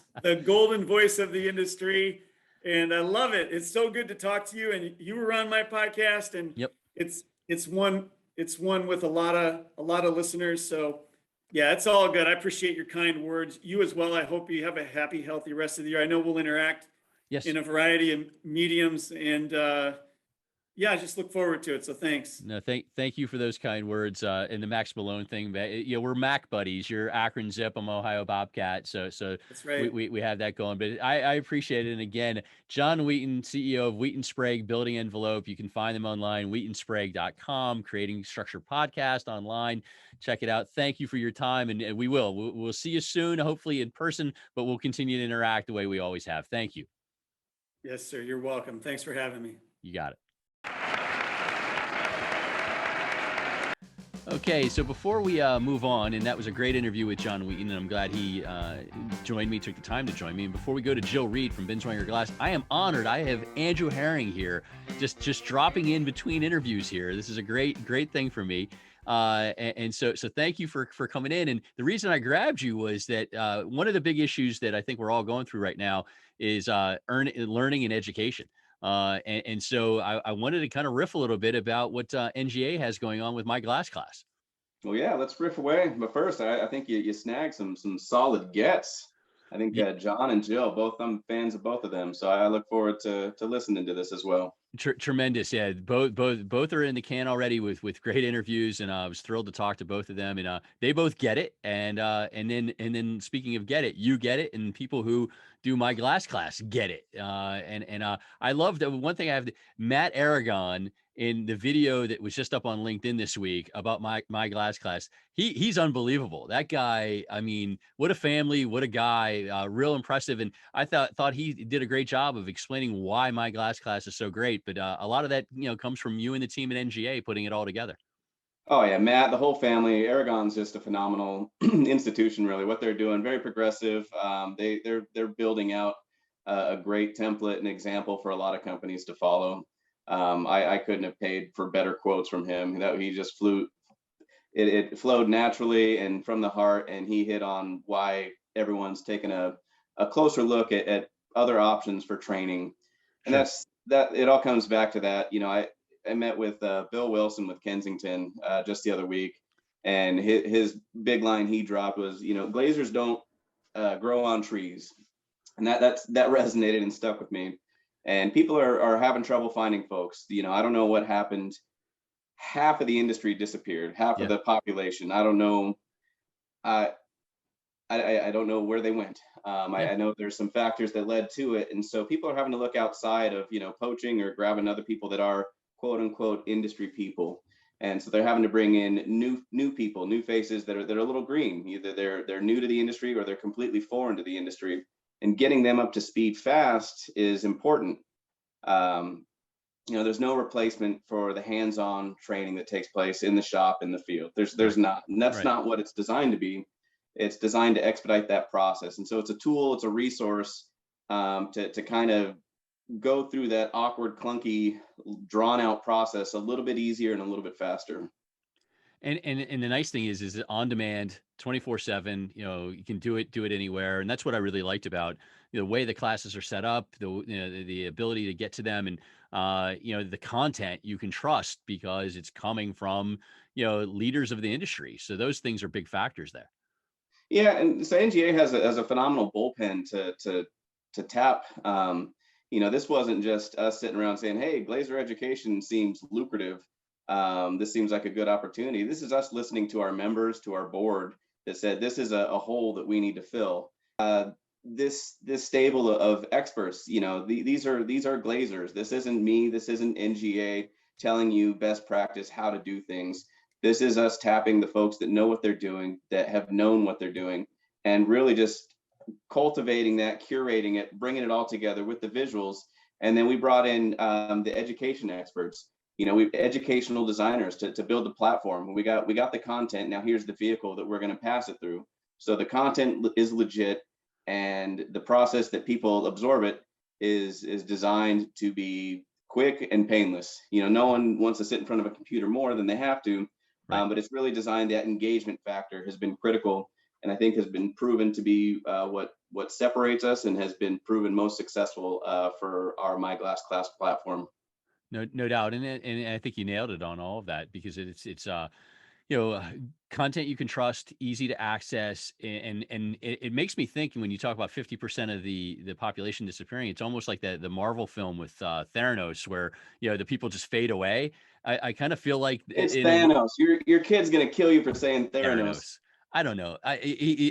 of the industry, and I love it. It's so good to talk to you. And you were on my podcast, and yep, it's one with a lot of listeners. So Yeah, it's all good. I appreciate your kind words. You as well. I hope you have a happy, healthy rest of the year. I know we'll interact Yes. in a variety of mediums, and yeah, I just look forward to it. So thanks. No, thank you for those kind words. And the Max Malone thing, we're Mac buddies. You're Akron Zip, I'm Ohio Bobcat. So That's we, right. we we have that going. But I appreciate it. And again, John Wheaton, CEO of Wheaton-Sprague Building Envelope. You can find them online, wheatonsprague.com, creating structure podcast online. Check it out. Thank you for your time, and we'll see you soon, hopefully in person. But we'll continue to interact the way we always have. Thank you. Yes, sir. You're welcome. Thanks for having me. You got it. Okay, so before we move on, and that was a great interview with John Wheaton, and I'm glad he joined me, took the time to join me. And before we go to Jill Reed from Binswanger Glass, I am honored. I have Andrew Haring here, just dropping in between interviews here. This is a great thing for me. So thank you for coming in. And the reason I grabbed you was that one of the big issues that I think we're all going through right now is learning and education. So I wanted to kind of riff a little bit about what NGA has going on with my glass class. Well, yeah, let's riff away. But first, I think you snagged some solid gets. I think John and Jill, I'm fans of both of them. So I look forward to listening to this as well. Tremendous. Yeah. Both are in the can already with great interviews. And I was thrilled to talk to both of them, and they both get it. And then speaking of get it, you get it. And people who do my glass class get it. I love that. One thing I have, Matt Aragon in the video that was just up on LinkedIn this week about my glass class. He's unbelievable. That guy, I mean, what a family, what a guy, real impressive. And I thought he did a great job of explaining why my glass class is so great. But a lot of that, comes from you and the team at NGA putting it all together. Oh yeah, Matt, the whole family. Aragon's just a phenomenal institution, really. What they're doing, very progressive. They're building out a great template and example for a lot of companies to follow. I couldn't have paid for better quotes from him. That he just flew. It flowed naturally and from the heart, and he hit on why everyone's taken a closer look at other options for training. And Sure. that it all comes back to that. I met with Bill Wilson with Kensington just the other week, and his big line he dropped was, glazers don't grow on trees, and that resonated and stuck with me. And people are having trouble finding folks. I don't know what happened. Half of the industry disappeared. Half Yeah. of the population. I don't know. I don't know where they went. I know there's some factors that led to it, and so people are having to look outside of poaching or grabbing other people that are quote unquote industry people, and so they're having to bring in new people, new faces that are a little green. Either they're new to the industry or they're completely foreign to the industry, and getting them up to speed fast is important. There's no replacement for the hands-on training that takes place in the shop, in the field. There's not, and that's Right. not what it's designed to be. It's designed to expedite that process. And so it's a tool, it's a resource to kind of go through that awkward, clunky, drawn out process a little bit easier and a little bit faster. And the nice thing is it on demand, 24/7. You can do it anywhere, and that's what I really liked about the way the classes are set up, the ability to get to them, and the content you can trust because it's coming from leaders of the industry. So those things are big factors there. Yeah, and so NGA has a phenomenal bullpen to tap. This wasn't just us sitting around saying, "Hey, glazer education seems lucrative. This seems like a good opportunity." This is us listening to our members, to our board that said, "This is a hole that we need to fill." This stable of experts, these are glazers. This isn't me. This isn't NGA telling you best practice how to do things. This is us tapping the folks that know what they're doing, that have known what they're doing, and really just cultivating that, curating it, bringing it all together with the visuals. And then we brought in the education experts. We educational designers to build the platform. We got the content. Now here's the vehicle that we're going to pass it through. So the content is legit, and the process that people absorb it is designed to be quick and painless. No one wants to sit in front of a computer more than they have to. Right. But it's really designed. That engagement factor has been critical, and I think has been proven to be what separates us and has been proven most successful for our My Glass Class platform. No doubt, and I think you nailed it on all of that because it's content you can trust, easy to access, and it makes me think when you talk about 50% of the population disappearing, it's almost like the Marvel film with Theranos, where the people just fade away. I kind of feel like It's in a Thanos. Your kid's gonna kill you for saying Theranos. Theranos. I don't know.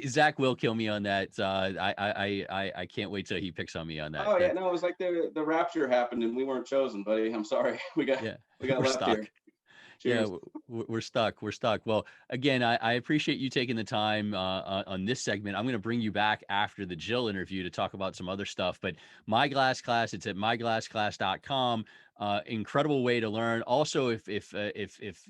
Zach will kill me on that. I can't wait till he picks on me on that. Oh yeah, no, it was like the rapture happened and we weren't chosen, buddy. I'm sorry. We got Yeah, left we're stuck. here. Yeah, Cheers. we're stuck. We're stuck. Well, again, I appreciate you taking the time on this segment. I'm going to bring you back after the Jill interview to talk about some other stuff. But My Glass Class, it's at myglassclass.com. Incredible way to learn. Also, if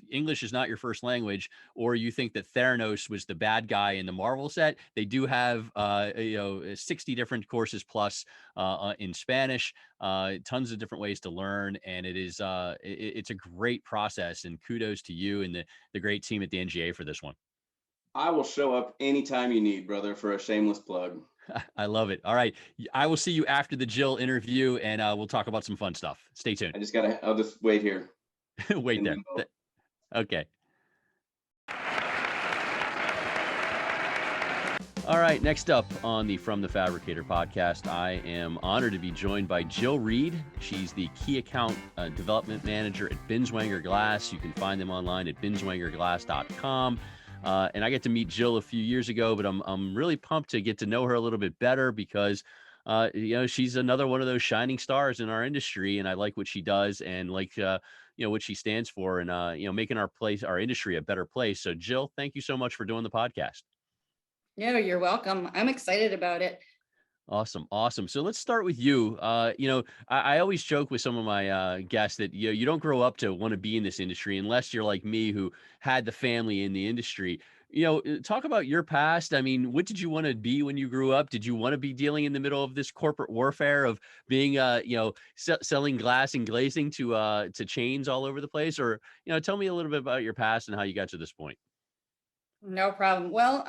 English is not your first language, or you think that Theranos was the bad guy in the Marvel set, they do have 60 different courses plus in Spanish. Tons of different ways to learn, and it's a great process. And kudos to you and the great team at the NGA for this one. I will show up anytime you need, brother, for a shameless plug. I love it. All right, I will see you after the Jill interview, and we'll talk about some fun stuff. Stay tuned. I'll just wait here. Wait there. Okay. All right, next up on the From the Fabricator podcast, I am honored to be joined by Jill Reed. She's the Key Account Development Manager at Binswanger Glass. You can find them online at binswangerglass.com. And I got to meet Jill a few years ago, but I'm really pumped to get to know her a little bit better because she's another one of those shining stars in our industry, and I like what she does and like what she stands for, and making our industry a better place. So Jill, thank you so much for doing the podcast. No, you're welcome. I'm excited about it. Awesome. So let's start with you. I always joke with some of my guests that you don't grow up to want to be in this industry unless you're like me, who had the family in the industry. Talk about your past. I mean, what did you want to be when you grew up? Did you want to be dealing in the middle of this corporate warfare of being, selling glass and glazing to chains all over the place? Or, tell me a little bit about your past and how you got to this point. No problem. Well,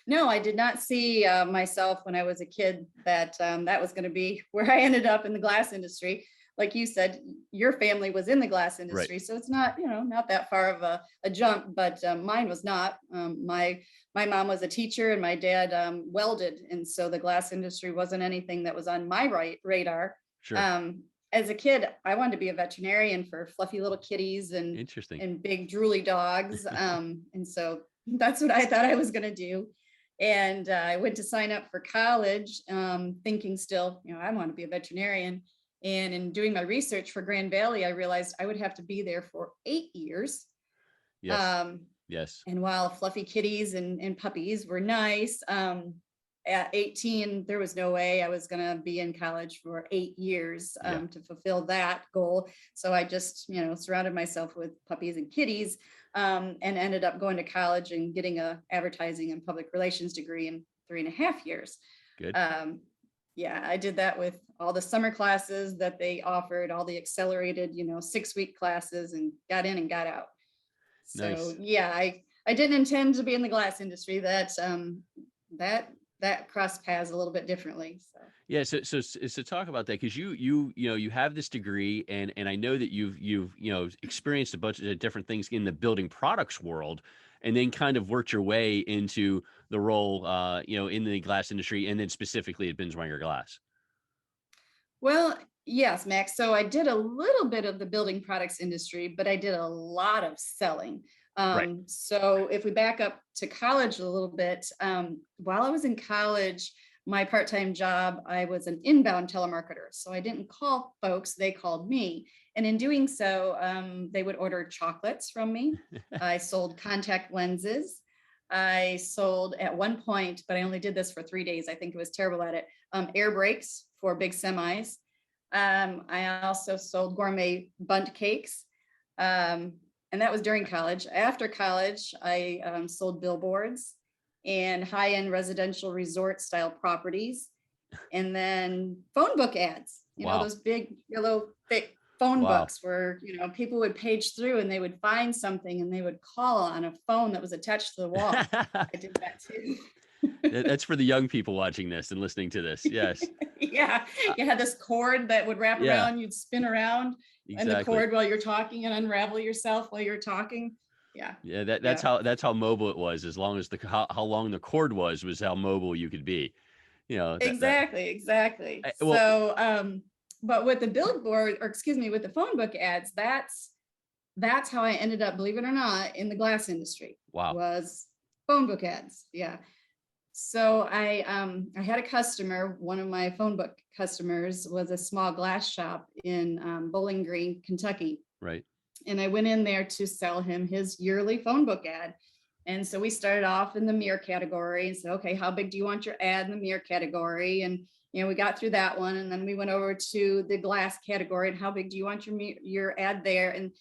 no, I did not see myself when I was a kid that that was going to be where I ended up in the glass industry. Like you said, your family was in the glass industry, right. So it's not, not that far of a jump, but mine was not. My mom was a teacher and my dad welded. And so the glass industry wasn't anything that was on my radar. Sure. As a kid, I wanted to be a veterinarian for fluffy little kitties and big drooly dogs. And so that's what I thought I was going to do. And I went to sign up for college, thinking still, I want to be a veterinarian. And in doing my research for Grand Valley, I realized I would have to be there for 8 years. Yes. Yes. And while fluffy kitties and puppies were nice, at 18, there was no way I was going to be in college for 8 years to fulfill that goal. So I just, surrounded myself with puppies and kitties, and ended up going to college and getting a advertising and public relations degree in 3.5 years. Good. I did that with all the summer classes that they offered, all the accelerated, 6-week classes, and got in and got out. So nice. I didn't intend to be in the glass industry. That crossed paths a little bit differently. So. Yeah. So talk about that, because you have this degree, and I know that you've experienced a bunch of different things in the building products world, and then kind of worked your way into the role, in the glass industry, and then specifically at Binswanger Glass. Well, yes, Max. So I did a little bit of the building products industry, but I did a lot of selling. Right. So if we back up to college a little bit, while I was in college, my part-time job, I was an inbound telemarketer. So I didn't call folks, they called me. And in doing so, they would order chocolates from me. I sold contact lenses. I sold at one point, but I only did this for 3 days. I think I was terrible at it. Air brakes for big semis. I also sold gourmet bundt cakes. And that was during college. After college, I sold billboards and high-end residential resort style properties. And then phone book ads, those big yellow thick phone books where, people would page through and they would find something and they would call on a phone that was attached to the wall. I did that too. That's for the young people watching this and listening to this. Yes. Yeah. You had this cord that would wrap around, you'd spin around and the cord while you're talking and unravel yourself while you're talking. Yeah. Yeah, that's how mobile it was. As long as how long the cord was how mobile you could be. You know, Exactly. well, So, but with the billboard, or excuse me, with the phone book ads, that's how I ended up, believe it or not, in the glass industry. wow. Was phone book ads. Yeah. So I had a customer. One of my phone book customers was a small glass shop in Bowling Green, Kentucky. Right. And I went in there to sell him his yearly phone book ad. And so we started off in the mirror category and said, okay, how big do you want your ad in the mirror category? And, we got through that one. And then we went over to the glass category and how big do you want your ad there? And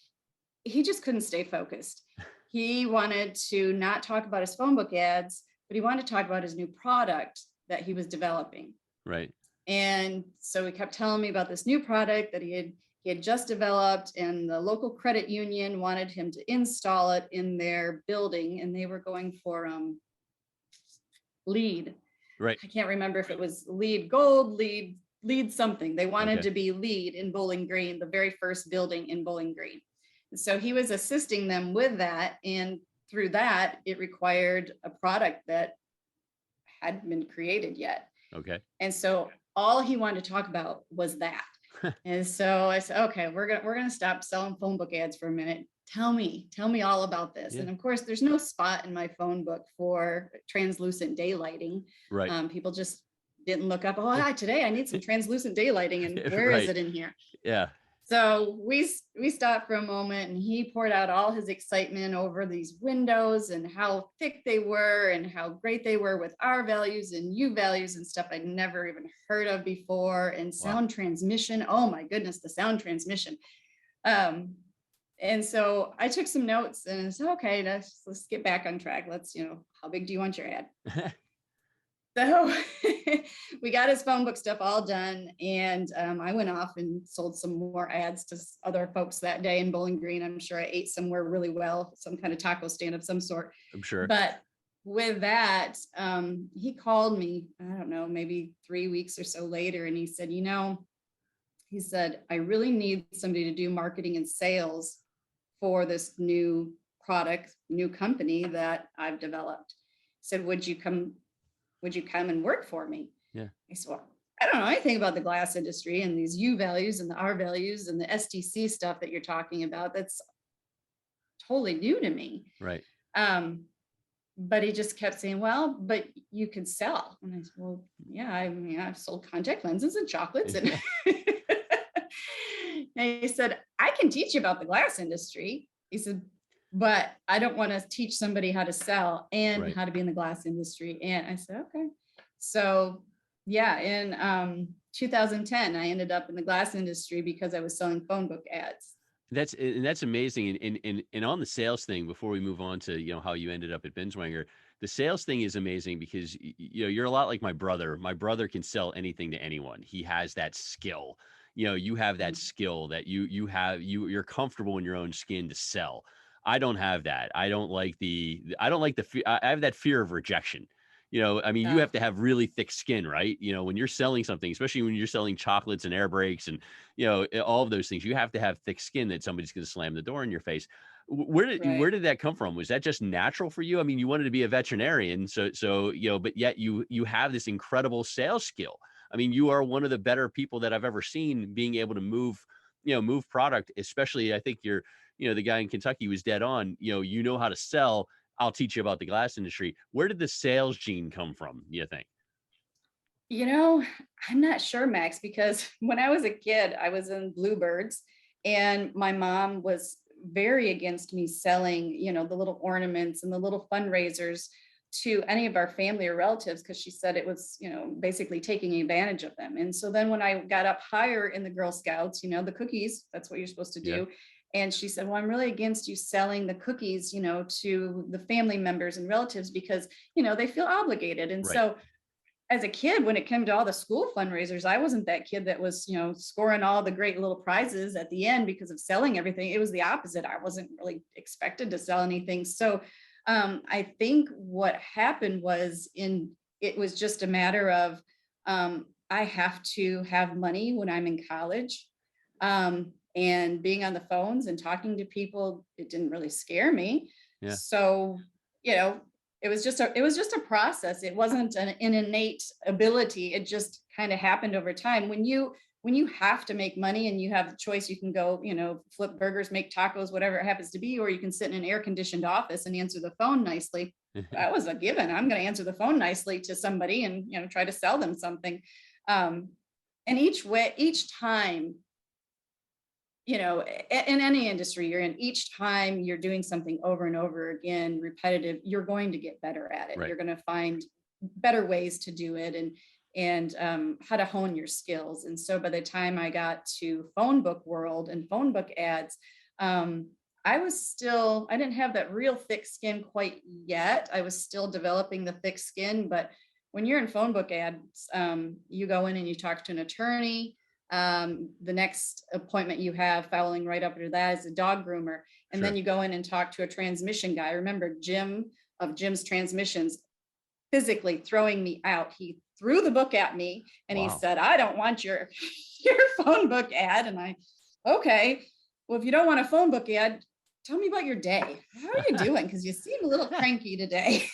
he just couldn't stay focused. He wanted to not talk about his phone book ads, but he wanted to talk about his new product that he was developing. Right. And so he kept telling me about this new product that he had just developed, and the local credit union wanted him to install it in their building, and they were going for LEED. Right. I can't remember if it was LEED Gold, LEED something. They wanted to be LEED in Bowling Green, the very first building in Bowling Green. And so he was assisting them with that, and through that, it required a product that hadn't been created yet. Okay. And so all he wanted to talk about was that. And so I said, okay, we're gonna stop selling phone book ads for a minute. Tell me all about this. Yeah. And of course, there's no spot in my phone book for translucent daylighting. Right. People just didn't look up. Oh, hi, today I need some translucent daylighting, and where is it in here? Yeah. So we stopped for a moment, and he poured out all his excitement over these windows and how thick they were and how great they were with R values and U values and stuff I'd never even heard of before. And sound transmission. Oh my goodness, the sound transmission. And so I took some notes and I said, okay, let's get back on track. Let's, how big do you want your ad? So we got his phone book stuff all done, and I went off and sold some more ads to other folks that day in Bowling Green. I'm sure I ate somewhere really well, some kind of taco stand of some sort. I'm sure. But with that, he called me, I don't know, maybe 3 weeks or so later, and he said, he said, I really need somebody to do marketing and sales for this new product, new company that I've developed. He said, would you come and work for me? Yeah. I said, well, I don't know anything about the glass industry and these U values and the R values and the STC stuff that you're talking about. That's totally new to me. Right. But he just kept saying, well, but you can sell. And I said, well, yeah, I've sold contact lenses and chocolates. And, and he said, I can teach you about the glass industry. He said, but I don't want to teach somebody how to sell and how to be in the glass industry. And I said, okay. So yeah, in 2010, I ended up in the glass industry because I was selling phone book ads. That's amazing. And on the sales thing, before we move on to, how you ended up at Binswanger, the sales thing is amazing because, you're a lot like my brother. My brother can sell anything to anyone. He has that skill. You have that skill that you're comfortable in your own skin to sell. I don't have that. I don't like the fear. I have that fear of rejection. You have to have really thick skin, right? When you're selling something, especially when you're selling chocolates and air brakes and, all of those things, you have to have thick skin that somebody's going to slam the door in your face. Where did that come from? Was that just natural for you? I mean, you wanted to be a veterinarian, so but yet you have this incredible sales skill. I mean, you are one of the better people that I've ever seen being able to move product, especially I think you're, the guy in Kentucky was dead on, you know how to sell. I'll teach you about the glass industry. Where did the sales gene come from, you think? I'm not sure, Max, because when I was a kid, I was in Bluebirds, and my mom was very against me selling, the little ornaments and the little fundraisers to any of our family or relatives, because she said it was, basically taking advantage of them. And so then when I got up higher in the Girl Scouts, the cookies, that's what you're supposed to do. Yeah. And she said, well, I'm really against you selling the cookies, to the family members and relatives because, they feel obligated. And so as a kid, when it came to all the school fundraisers, I wasn't that kid that was, scoring all the great little prizes at the end because of selling everything. It was the opposite. I wasn't really expected to sell anything. So I think what happened was it was just a matter of I have to have money when I'm in college. and being on the phones and talking to people, it didn't really scare me. Yeah. So, it was just a process. It wasn't an innate ability. It just kind of happened over time. When you have to make money and you have the choice, you can go, flip burgers, make tacos, whatever it happens to be, or you can sit in an air-conditioned office and answer the phone nicely. That was a given. I'm going to answer the phone nicely to somebody and, try to sell them something. And each time, in any industry you're in, each time you're doing something over and over again, repetitive, you're going to get better at it. Right. You're going to find better ways to do it and how to hone your skills. And so by the time I got to phone book world and phone book ads, I didn't have that real thick skin quite yet. I was still developing the thick skin, but when you're in phone book ads, you go in and you talk to an attorney. The next appointment you have following right up after that is a dog groomer. And then you go in and talk to a transmission guy. I remember Jim of Jim's Transmissions physically throwing me out. He threw the book at me and he said, "I don't want your phone book ad." And okay, well, if you don't want a phone book ad, tell me about your day. How are you doing? Because you seem a little cranky today.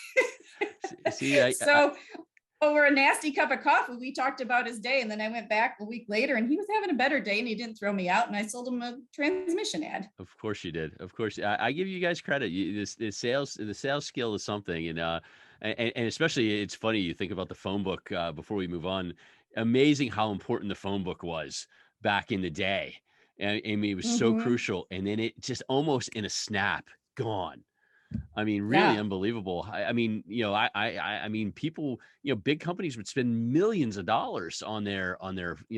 Over a nasty cup of coffee, we talked about his day. And then I went back a week later and he was having a better day and he didn't throw me out. And I sold him a transmission ad. Of course you did. Of course. I give you guys credit. The sales skill is something. And especially it's funny. You think about the phone book before we move on. Amazing how important the phone book was back in the day. And I mean, it was so crucial. And then it just almost in a snap gone. I mean, really unbelievable. I mean, I mean, people, big companies would spend millions of dollars on their,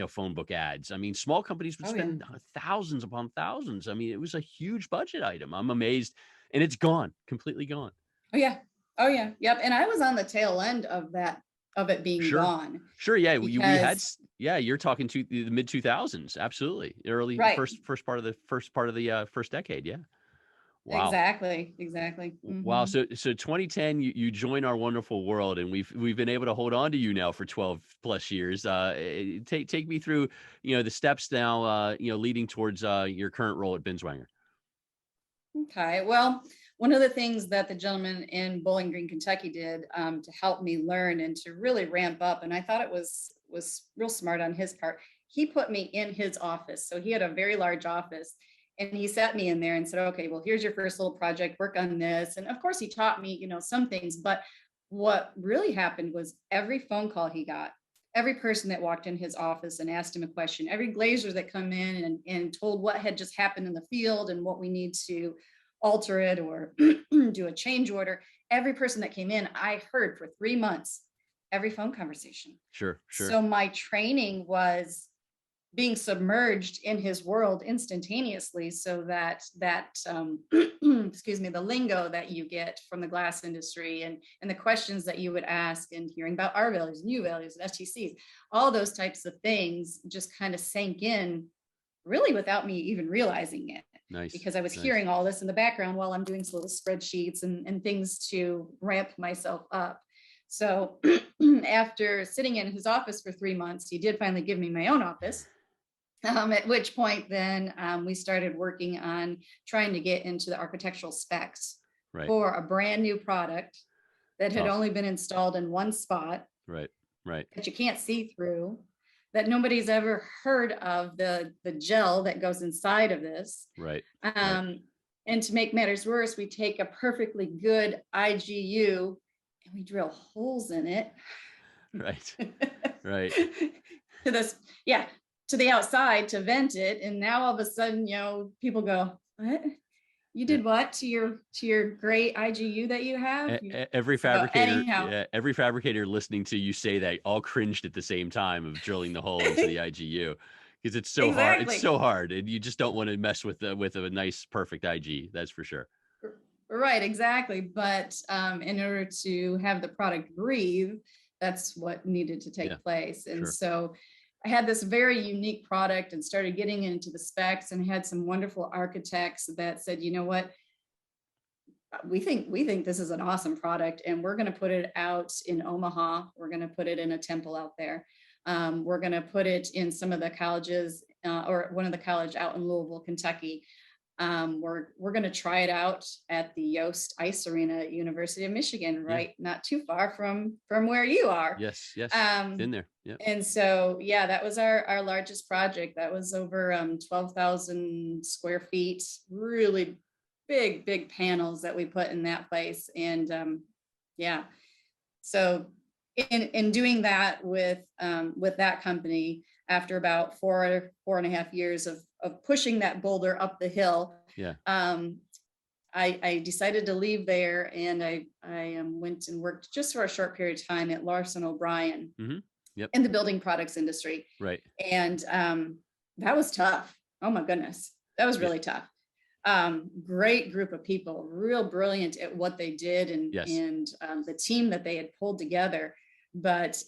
phone book ads. I mean, small companies would spend thousands upon thousands. I mean, it was a huge budget item. I'm amazed. And it's gone, completely gone. Oh yeah. Yep. And I was on the tail end of it being gone. Sure. Yeah. We had, you're talking to the mid 2000s. Absolutely. Early, first part of the first decade. Yeah. Wow. Exactly. Wow. So 2010, you join our wonderful world, and we've been able to hold on to you now for 12 plus years. Take me through, the steps now, leading towards your current role at Binswanger. Okay. Well, one of the things that the gentleman in Bowling Green, Kentucky did to help me learn and to really ramp up, and I thought it was real smart on his part, he put me in his office. So he had a very large office. And he sat me in there and said, "Okay, well, here's your first little project, work on this." And of course he taught me, some things, but what really happened was every phone call he got, every person that walked in his office and asked him a question, every glazer that come in and told what had just happened in the field and what we need to alter it or do a change order, every person that came in, I heard for 3 months, every phone conversation. Sure. So my training was being submerged in his world instantaneously, so that excuse me, the lingo that you get from the glass industry and the questions that you would ask and hearing about R values and U values and STCs, all those types of things just kind of sank in really without me even realizing it. Nice. Because I was hearing all this in the background while I'm doing little spreadsheets and things to ramp myself up. So after sitting in his office for 3 months, he did finally give me my own office. At which point then we started working on trying to get into the architectural specs for a brand new product that had only been installed in one spot. Right. That you can't see through, that nobody's ever heard of, the gel that goes inside of this. Right. And to make matters worse, we take a perfectly good IGU and we drill holes in it. Right. To the outside to vent it. And now all of a sudden, people go, "What? You did what to your great IGU that you have?" Every fabricator, every fabricator listening to you say that all cringed at the same time of drilling the hole into the IGU, because it's so hard. It's so hard, and you just don't want to mess with a nice, perfect IG. That's for sure. Right, exactly. But in order to have the product breathe, that's what needed to take place. And so I had this very unique product and started getting into the specs and had some wonderful architects that said, "You know what, we think this is an awesome product and we're going to put it out in Omaha. We're going to put it in a temple out there. We're going to put it in some of the colleges or one of the college out in Louisville, Kentucky. We're going to try it out at the Yost Ice Arena at University of Michigan, right? Not too far from where you are. Yes. Been there. Yeah. And so, yeah, that was our largest project. That was over 12,000 square feet, really big panels that we put in that place. And so in doing that with that company, after about 4.5 years of pushing that boulder up the hill, I decided to leave there, and I went and worked just for a short period of time at Larson O'Brien in the building products industry. Right. And that was tough. Oh my goodness, that was really tough. Great group of people, real brilliant at what they did, and the team that they had pulled together. But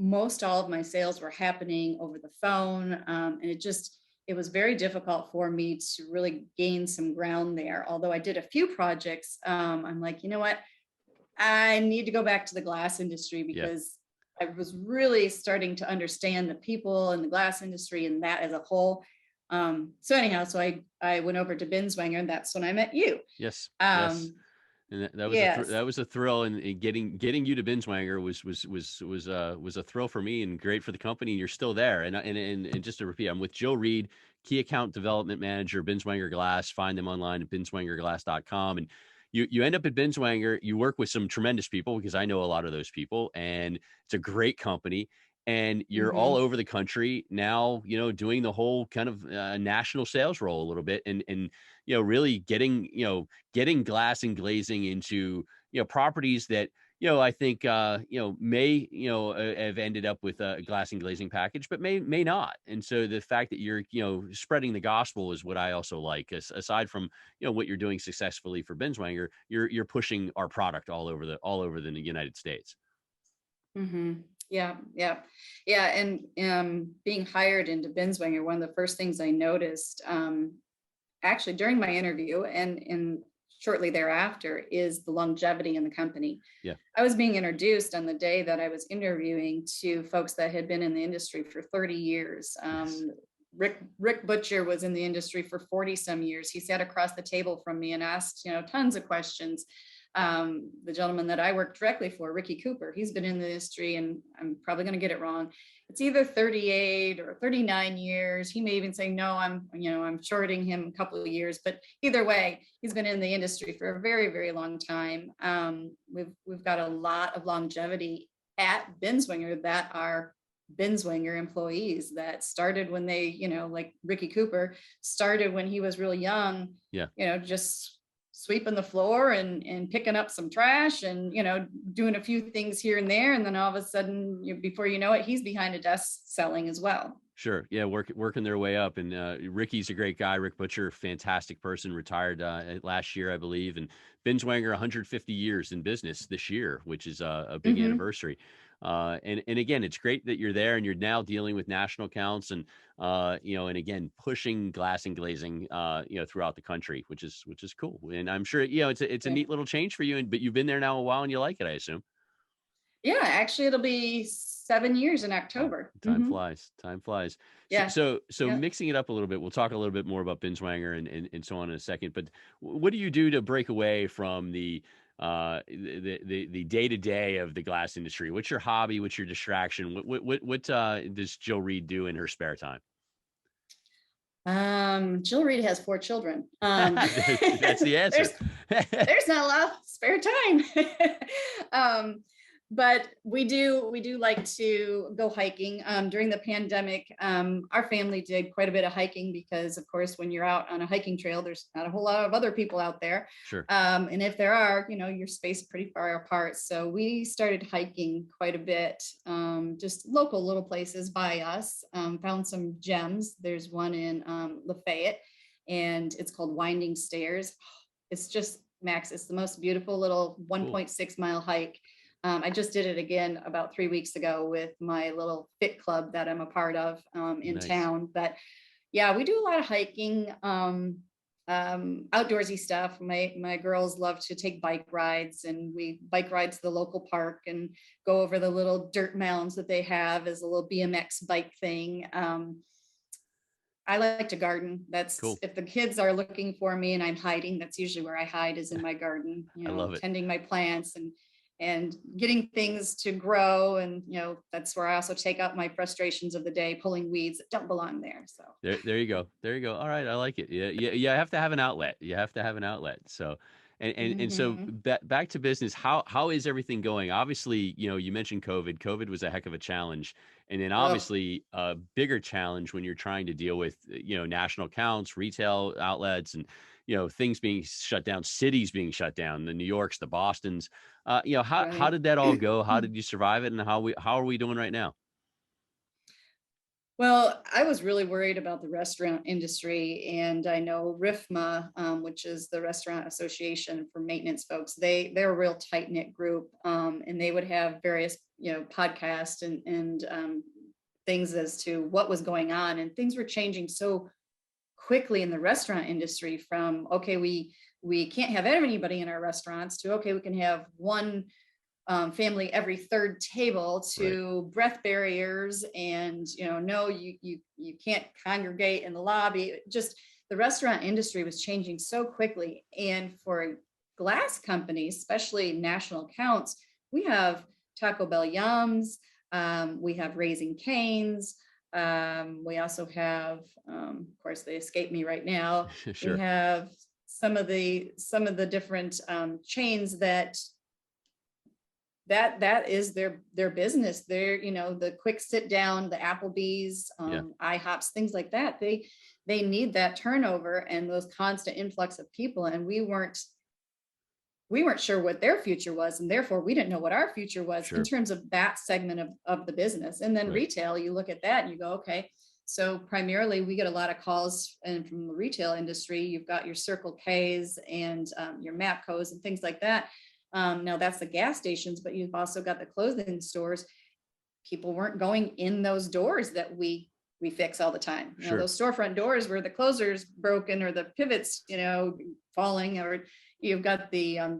most all of my sales were happening over the phone, and it was very difficult for me to really gain some ground there. Although I did a few projects, I'm like, you know what? I need to go back to the glass industry, because I was really starting to understand the people in the glass industry and that as a whole. So anyhow, I went over to Binswanger, and that's when I met you. Yes. And that was a thrill, and getting you to Binswanger was a thrill for me and great for the company. And you're still there. And just to repeat, I'm with Joe Reed, Key Account Development Manager, Binswanger Glass. Find them online at binswangerglass.com. And you end up at Binswanger. You work with some tremendous people, because I know a lot of those people, and it's a great company. And you're all over the country now, doing the whole kind of national sales role a little bit, and really getting glass and glazing into, properties that, I think, may, have ended up with a glass and glazing package, but may not. And so the fact that you're, spreading the gospel is what I also like. Aside from, what you're doing successfully for Binswanger, you're pushing our product all over the United States. Yeah. And being hired into Binswanger, one of the first things I noticed, actually during my interview and shortly thereafter, is the longevity in the company. Yeah. I was being introduced on the day that I was interviewing to folks that had been in the industry for 30 years. Rick Butcher was in the industry for 40 some years. He sat across the table from me and asked, tons of questions. The gentleman that I worked directly for, Ricky Cooper, he's been in the industry, and I'm probably going to get it wrong, it's either 38 or 39 years. He may even say, no, I'm shorting him a couple of years, but either way, he's been in the industry for a very, very long time. We've got a lot of longevity at Binswanger that are Binswanger employees that started when they, like Ricky Cooper started when he was really young, just sweeping the floor and picking up some trash and, doing a few things here and there. And then all of a sudden, before you know it, he's behind a desk selling as well. Sure. Yeah. Working their way up. And Ricky's a great guy. Rick Butcher, fantastic person, retired last year, I believe. And Binswanger, 150 years in business this year, which is a big anniversary. And again, it's great that you're there and you're now dealing with national accounts and, and again, pushing glass and glazing, throughout the country, which is cool. And I'm sure, it's a neat little change for you, but you've been there now a while and you like it, I assume. Yeah, actually it'll be 7 years in October. Time flies. Yeah. So mixing it up a little bit, we'll talk a little bit more about Binswanger and so on in a second, but what do you do to break away from the day-to-day of the glass industry? What's your hobby? What's your distraction? What does Jill Reed do in her spare time? Jill Reed has 4 children. That's the answer. there's not a lot of spare time. But we do like to go hiking. During the pandemic, our family did quite a bit of hiking because, of course, when you're out on a hiking trail, there's not a whole lot of other people out there. Sure. And if there are, you're spaced pretty far apart. So we started hiking quite a bit, just local little places by us. Found some gems. There's one in Lafayette, and it's called Winding Stairs. It's just, Max, it's the most beautiful little 1.6 mile hike. I just did it again about 3 weeks ago with my little fit club that I'm a part of in town. But yeah, we do a lot of hiking, outdoorsy stuff. My girls love to take bike rides, and we bike ride to the local park and go over the little dirt mounds that they have as a little BMX bike thing. I like to garden. That's Cool. if the kids are looking for me and I'm hiding, that's usually where I hide, is in my garden, I love it. tending my plants and getting things to grow. And, that's where I also take out my frustrations of the day, pulling weeds that don't belong there. So There you go. There you go. All right. I like it. Yeah. Yeah. You have to have an outlet. You have to have an outlet. So, and so Mhm. back to business, how is everything going? Obviously, you mentioned COVID. COVID was a heck of a challenge. And then Oh, obviously a bigger challenge when you're trying to deal with, national accounts, retail outlets, and, things being shut down, cities being shut down, the New Yorks, the Bostons. How right. did that all go? How did you survive it? And how are we doing right now? Well, I was really worried about the restaurant industry, and I know RIFMA, which is the Restaurant Association for Maintenance folks. They're a real tight knit group, and they would have various podcasts and things as to what was going on, and things were changing so quickly in the restaurant industry. From okay, we can't have anybody in our restaurants, to okay, we can have one family every third table, Right. to breath barriers, and no, you can't congregate in the lobby. Just the restaurant industry was changing so quickly, and for glass companies, especially national accounts, we have Taco Bell Yums, we have Raising Cane's, we also have, of course, they escape me right now. We Sure. have some of the different chains that is their business. They're, the quick sit down, the Applebee's, Yeah. IHOPs, things like that. They need that turnover and those constant influx of people. And we weren't sure what their future was, and therefore we didn't know what our future was in Sure. terms of that segment of the business. And then Right. retail, you look at that and you go, okay, so primarily we get a lot of calls, and from the retail industry, you've got your Circle K's and your Mapcos and things like that. Now that's the gas stations, but you've also got the clothing stores. People weren't going in those doors that we fix all the time. Sure. Those storefront doors where the closer's broken or the pivots, falling, or you've got the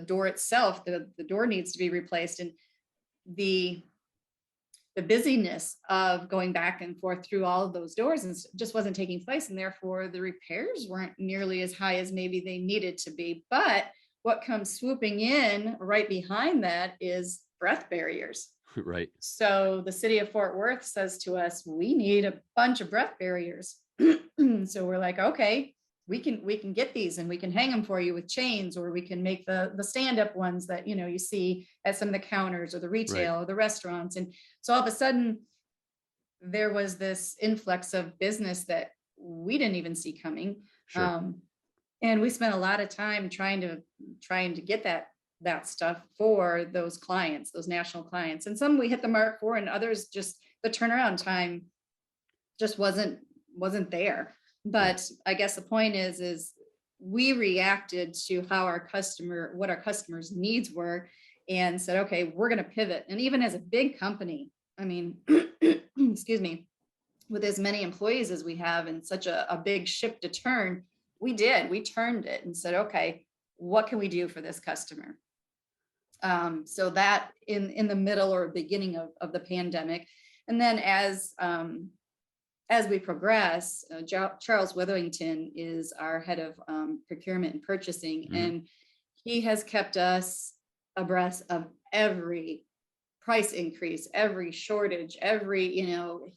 door itself, the door needs to be replaced. And the busyness of going back and forth through all of those doors and just wasn't taking place. And therefore the repairs weren't nearly as high as maybe they needed to be. But what comes swooping in right behind that is breath barriers. Right. So the city of Fort Worth says to us, we need a bunch of breath barriers. So we're like, okay, we can get these, and we can hang them for you with chains, or we can make the stand-up ones that you see at some of the counters or the retail or the restaurants. And so all of a sudden there was this influx of business that we didn't even see coming. Sure. And we spent a lot of time trying to get that stuff for those clients, those national clients. And some we hit the mark for, and others just the turnaround time just wasn't there. But I guess the point is we reacted to what our customers' needs were, and said, okay, we're going to pivot. And even as a big company, I mean, excuse me, with as many employees as we have and such a big ship to turn, we turned it and said, okay, what can we do for this customer? So that in the middle or beginning of the pandemic. And then as we progress, Charles Witherington is our head of procurement and purchasing, Mm-hmm. and he has kept us abreast of every price increase, every shortage, every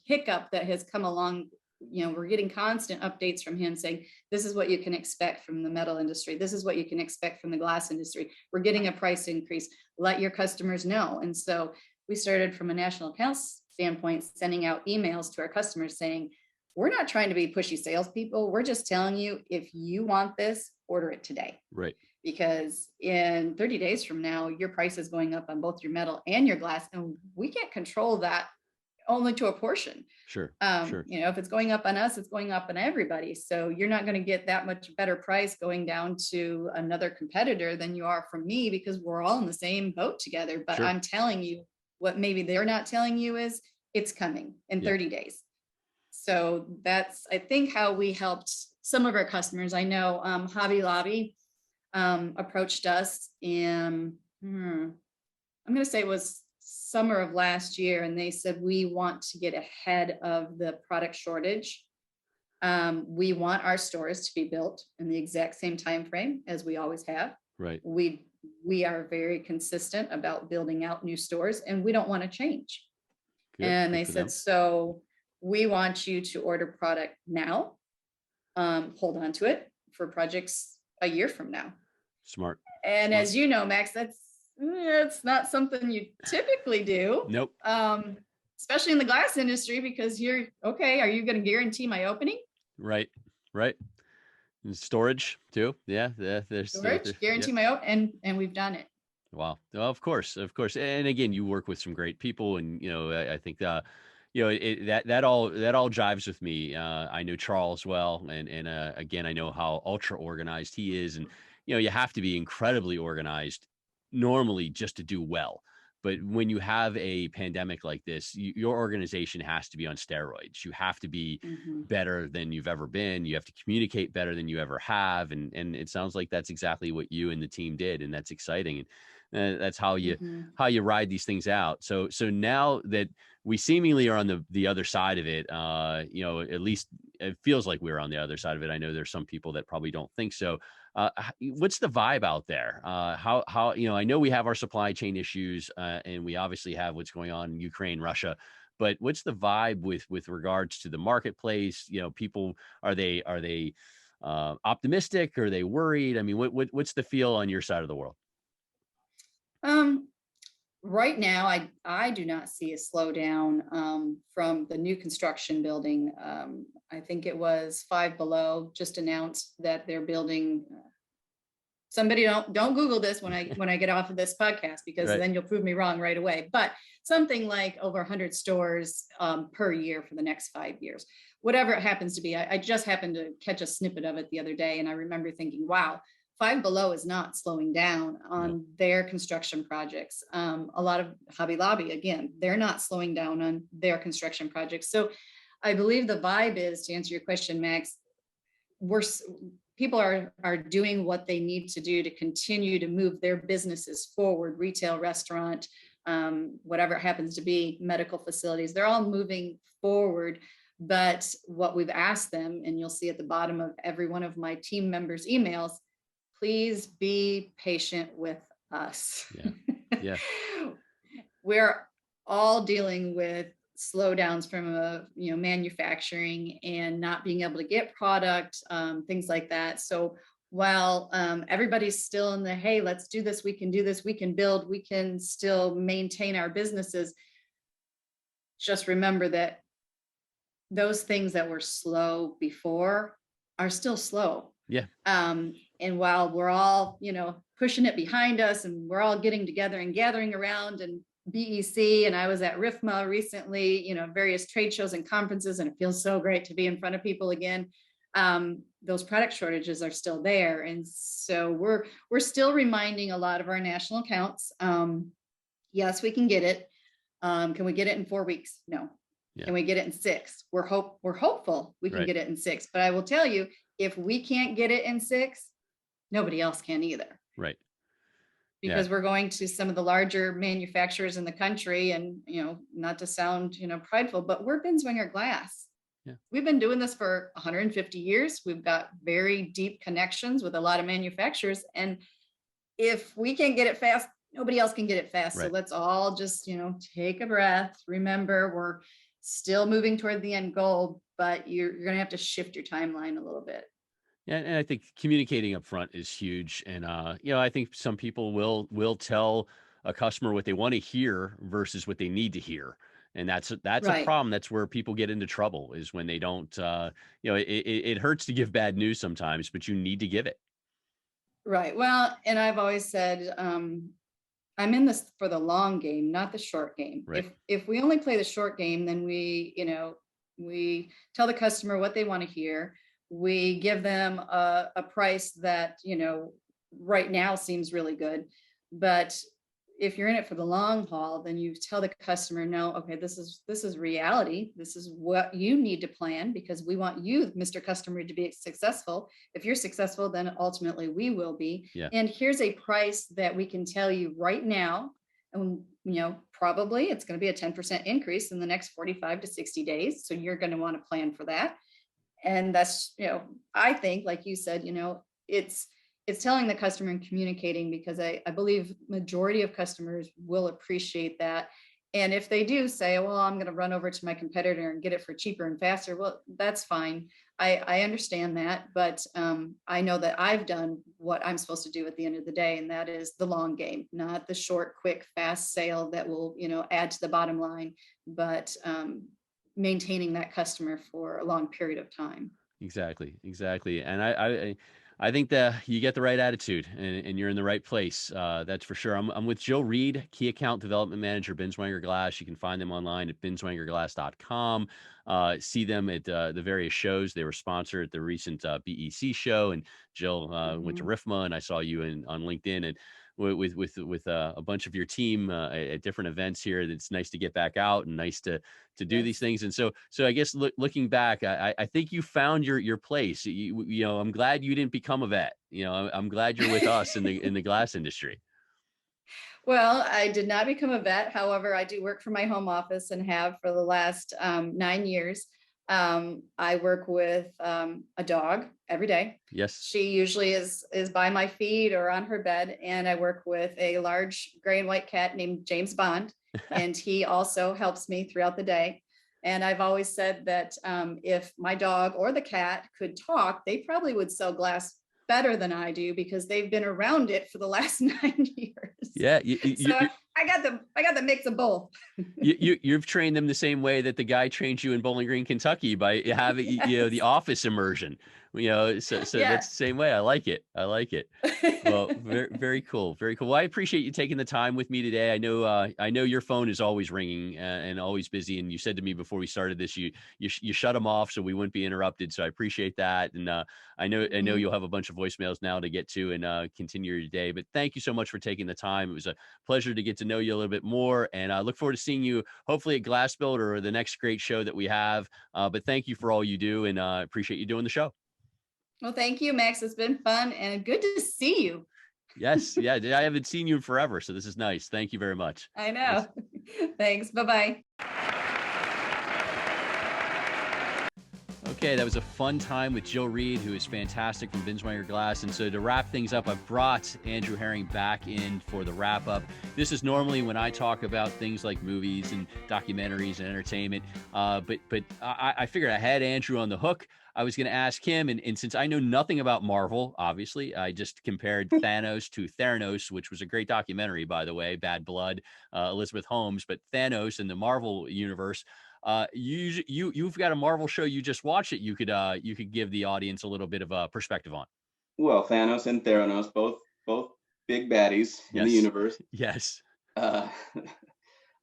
hiccup that has come along. We're getting constant updates from him saying, this is what you can expect from the metal industry. This is what you can expect from the glass industry. We're getting a price increase. Let your customers know. And so we started from a national accounts standpoint, sending out emails to our customers saying, we're not trying to be pushy salespeople. We're just telling you, if you want this, order it today. Right. Because in 30 days from now, your price is going up on both your metal and your glass. And we can't control that, only to a portion. Sure. Sure. If it's going up on us, it's going up on everybody. So you're not going to get that much better price going down to another competitor than you are from me, because we're all in the same boat together. But Sure. I'm telling you what maybe they're not telling you is it's coming in 30 days. So that's, I think, how we helped some of our customers. I know Hobby Lobby approached us in, I'm going to say it was summer of last year, and they said, we want to get ahead of the product shortage. We want our stores to be built in the exact same time frame as we always have. Right. We are very consistent about building out new stores, and we don't want to change. Good. And Good they for said, them. so we want you to order product now, hold on to it for projects a year from now. Smart. And Smart. as you know, Max, it's not something you typically do. Nope. Especially in the glass industry, because are you going to guarantee my opening? Right. Right. And storage too. Yeah. There's guarantee my opening, and we've done it. Wow. Well, of course. And again, you work with some great people, and I think that all jives with me. I know Charles well, and again, I know how ultra organized he is, and you have to be incredibly organized normally just to do well. But when you have a pandemic like this, your organization has to be on steroids. You have to be better than you've ever been. You have to communicate better than you ever have. And it sounds like that's exactly what you and the team did. And that's exciting. And that's how you ride these things out. So now that we seemingly are on the other side of it, at least it feels like we're on the other side of it. I know there's some people that probably don't think so. What's the vibe out there? How I know we have our supply chain issues, and we obviously have what's going on in Ukraine, Russia, but what's the vibe with regards to the marketplace? People, are they optimistic? Are they worried? I mean, what's the feel on your side of the world? Right now, I do not see a slowdown from the new construction building. I think it was Five Below just announced that they're building. Somebody don't Google this when I get off of this podcast, because then you'll prove me wrong right away. But something like over 100 stores per year for the next 5 years, whatever it happens to be. I just happened to catch a snippet of it the other day, and I remember thinking, wow. Five Below is not slowing down on their construction projects. A lot of Hobby Lobby, again, they're not slowing down on their construction projects. So I believe the vibe is, to answer your question, Max, people are doing what they need to do to continue to move their businesses forward, retail, restaurant, whatever it happens to be, medical facilities, they're all moving forward. But what we've asked them, and you'll see at the bottom of every one of my team members' emails, please be patient with us. Yeah. We're all dealing with slowdowns from manufacturing and not being able to get product, things like that. So while everybody's still in the, hey, let's do this, we can do this, we can build, we can still maintain our businesses, just remember that those things that were slow before are still slow. Yeah. And while we're all, pushing it behind us, and we're all getting together and gathering around, and BEC, and I was at RIFMA recently, various trade shows and conferences, and it feels so great to be in front of people again. Those product shortages are still there. And so we're still reminding a lot of our national accounts, yes, we can get it. Can we get it in 4 weeks? No. Yeah. Can we get it in 6? We're hopeful we can get it in 6. But I will tell you, if we can't get it in 6, nobody else can either. Right. Because we're going to some of the larger manufacturers in the country, and, not to sound, prideful, but we're Binswanger glass. Yeah. We've been doing this for 150 years. We've got very deep connections with a lot of manufacturers. And if we can't get it fast, nobody else can get it fast. Right. So let's all just, take a breath. Remember, we're still moving toward the end goal, but you're going to have to shift your timeline a little bit. Yeah, and I think communicating up front is huge. And I think some people will tell a customer what they want to hear versus what they need to hear. And that's right. A problem. That's where people get into trouble, is when they don't, it hurts to give bad news sometimes, but you need to give it. Right. Well, and I've always said, I'm in this for the long game, not the short game. Right. If we only play the short game, then we tell the customer what they want to hear. We give them a price that, right now seems really good. But if you're in it for the long haul, then you tell the customer, no, okay, this is reality. This is what you need to plan, because we want you, Mr. Customer, to be successful. If you're successful, then ultimately we will be. Yeah. And here's a price that we can tell you right now. And, probably it's going to be a 10% increase in the next 45 to 60 days. So you're going to want to plan for that. And that's, I think, like you said, it's telling the customer and communicating, because I believe majority of customers will appreciate that. And if they do say, well, I'm going to run over to my competitor and get it for cheaper and faster, well, that's fine. I understand that, but I know that I've done what I'm supposed to do at the end of the day, and that is the long game, not the short, quick, fast sale that will, add to the bottom line, but maintaining that customer for a long period of time. Exactly. And I think that you get the right attitude and you're in the right place. That's for sure. I'm with Jill Reed, Key Account Development Manager, Binswanger Glass. You can find them online at binswangerglass.com. See them at the various shows. They were sponsored at the recent BEC show, and Jill went to RIFMA, and I saw you on LinkedIn and with a bunch of your team at different events here. It's nice to get back out and nice to do these things. And so I guess looking back, I think you found your place. I'm glad you didn't become a vet. I'm glad you're with us in the glass industry. Well, I did not become a vet. However, I do work for my home office and have for the last 9 years. I work with a dog every day. Yes. She usually is by my feet or on her bed. And I work with a large gray and white cat named James Bond. And he also helps me throughout the day. And I've always said that if my dog or the cat could talk, they probably would sell glass better than I do, because they've been around it for the last 9 years. Yeah. I got the mix of both. You've trained them the same way that the guy trained you in Bowling Green, Kentucky, by having the office immersion. So that's the same way. I like it. Well, very, very cool. Very cool. Well, I appreciate you taking the time with me today. I know your phone is always ringing and always busy. And you said to me before we started this, you shut them off so we wouldn't be interrupted. So I appreciate that. And I know you'll have a bunch of voicemails now to get to and continue your day. But thank you so much for taking the time. It was a pleasure to get to know you a little bit more. And I look forward to seeing you hopefully at Glass Build or the next great show that we have. But thank you for all you do, and appreciate you doing the show. Well, thank you, Max. It's been fun and good to see you. Yes. Yeah. I haven't seen you in forever, so this is nice. Thank you very much. I know. Yes. Thanks. Bye-bye. Okay, that was a fun time with Jill Reed, who is fantastic from Binswanger Glass. And so to wrap things up, I've brought Andrew Haring back in for the wrap up. This is normally when I talk about things like movies and documentaries and entertainment. But I figured I had Andrew on the hook. I was going to ask him, and since I know nothing about Marvel, obviously, I just compared Thanos to Theranos, which was a great documentary, by the way, Bad Blood, Elizabeth Holmes, but Thanos in the Marvel universe. You've got a Marvel show you just watched it. You could give the audience a little bit of a perspective on. Well, Thanos and Theranos, both big baddies in the universe. Yes.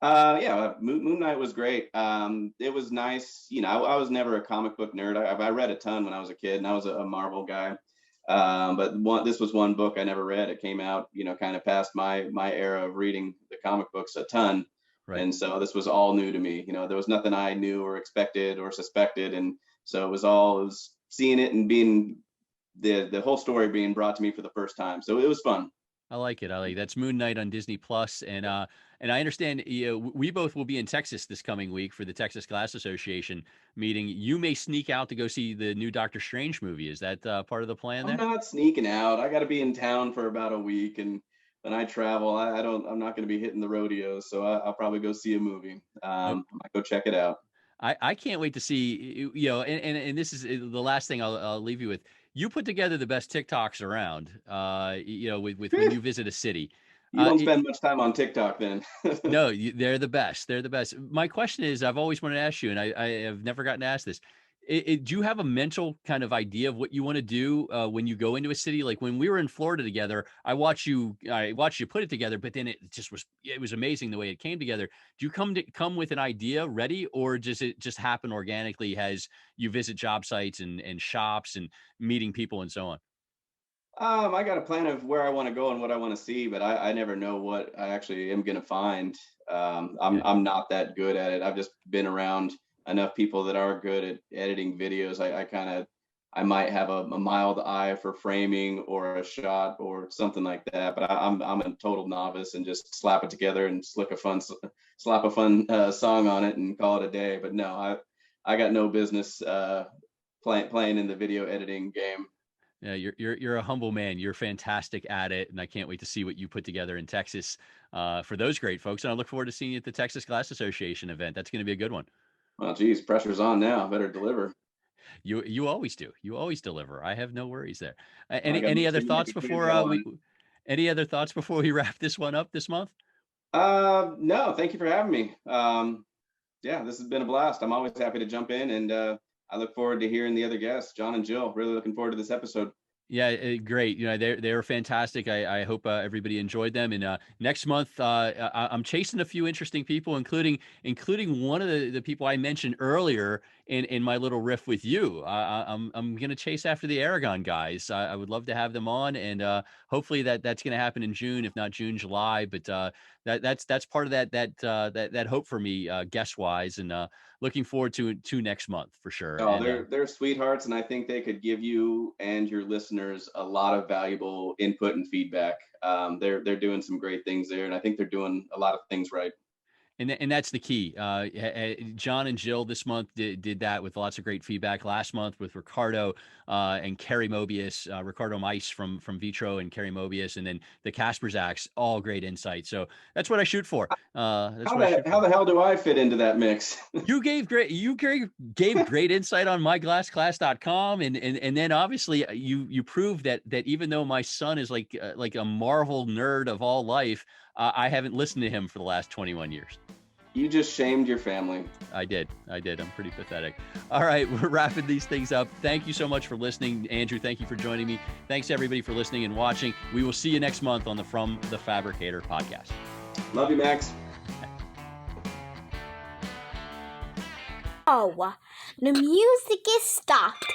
Moon Knight was great. It was nice. I was never a comic book nerd. I read a ton when I was a kid, and I was a Marvel guy. But this was one book I never read. It came out, kind of past my era of reading the comic books a ton. Right. And so this was all new to me. There was nothing I knew or expected or suspected. And so it was seeing it and being the whole story being brought to me for the first time. So it was fun. I like it. That's Moon Knight on Disney Plus. And I understand we both will be in Texas this coming week for the Texas Glass Association meeting. You may sneak out to go see the new Doctor Strange movie. Is that part of the plan there? I'm not sneaking out. I got to be in town for about a week, and when I travel, I'm not going to be hitting the rodeos, so I'll probably go see a movie. I might go check it out. I can't wait to see, and this is the last thing I'll leave you with. You put together the best TikToks around, with when you visit a city. You don't spend much time on TikTok then. No, they're the best. They're the best. My question is, I've always wanted to ask you, and I have never gotten to ask this. Do you have a mental kind of idea of what you want to do when you go into a city? Like when we were in Florida together, I watched you put it together, but then it was amazing the way it came together. Do you come with an idea ready, or does it just happen organically as you visit job sites and shops and meeting people and so on? I got a plan of where I want to go and what I want to see, but I never know what I actually am going to find. I'm not that good at it. I've just been around enough people that are good at editing videos. I might have a mild eye for framing or a shot or something like that, but I'm a total novice and just slap it together and slap a fun song on it and call it a day. But no, I got no business playing in the video editing game. Yeah, you're a humble man. You're fantastic at it, and I can't wait to see what you put together in Texas for those great folks. And I look forward to seeing you at the Texas Glass Association event. That's going to be a good one. Well, geez, pressure's on now. Better deliver. You always do. You always deliver. I have no worries there. I got Any my other team thoughts to keep before going. any other thoughts before we wrap this one up this month? No, thank you for having me. Yeah, this has been a blast. I'm always happy to jump in, and I look forward to hearing the other guests, John and Jill. Really looking forward to this episode. Yeah, great. You know, they were fantastic. I hope everybody enjoyed them. And next month, I'm chasing a few interesting people, including one of the people I mentioned earlier in my little riff with you. I'm going to chase after the Aragon guys. I would love to have them on, and hopefully that's going to happen in June, if not June, July. But that's part of that hope for me, guest wise, and looking forward to next month for sure. Oh, And, they're sweethearts, and I think they could give you and your listeners a lot of valuable input and feedback. They're doing some great things there, and I think they're doing a lot of things right. And that's the key. John and Jill this month did that with lots of great feedback. Last month with Ricardo and Kerry Mobius, Ricardo Mice from Vitro and Kerry Mobius, and then the Casper's Axe, all great insight. So that's what I shoot for. How the hell do I fit into that mix? You gave great insight on myglassclass.com, and then obviously you proved that even though my son is like a Marvel nerd of all life, I haven't listened to him for the last 21 years. You just shamed your family. I did. I'm pretty pathetic. All right, we're wrapping these things up. Thank you so much for listening. Andrew, thank you for joining me. Thanks everybody for listening and watching. We will see you next month on the From the Fabricator podcast. Love you, Max. Oh, the music is stopped.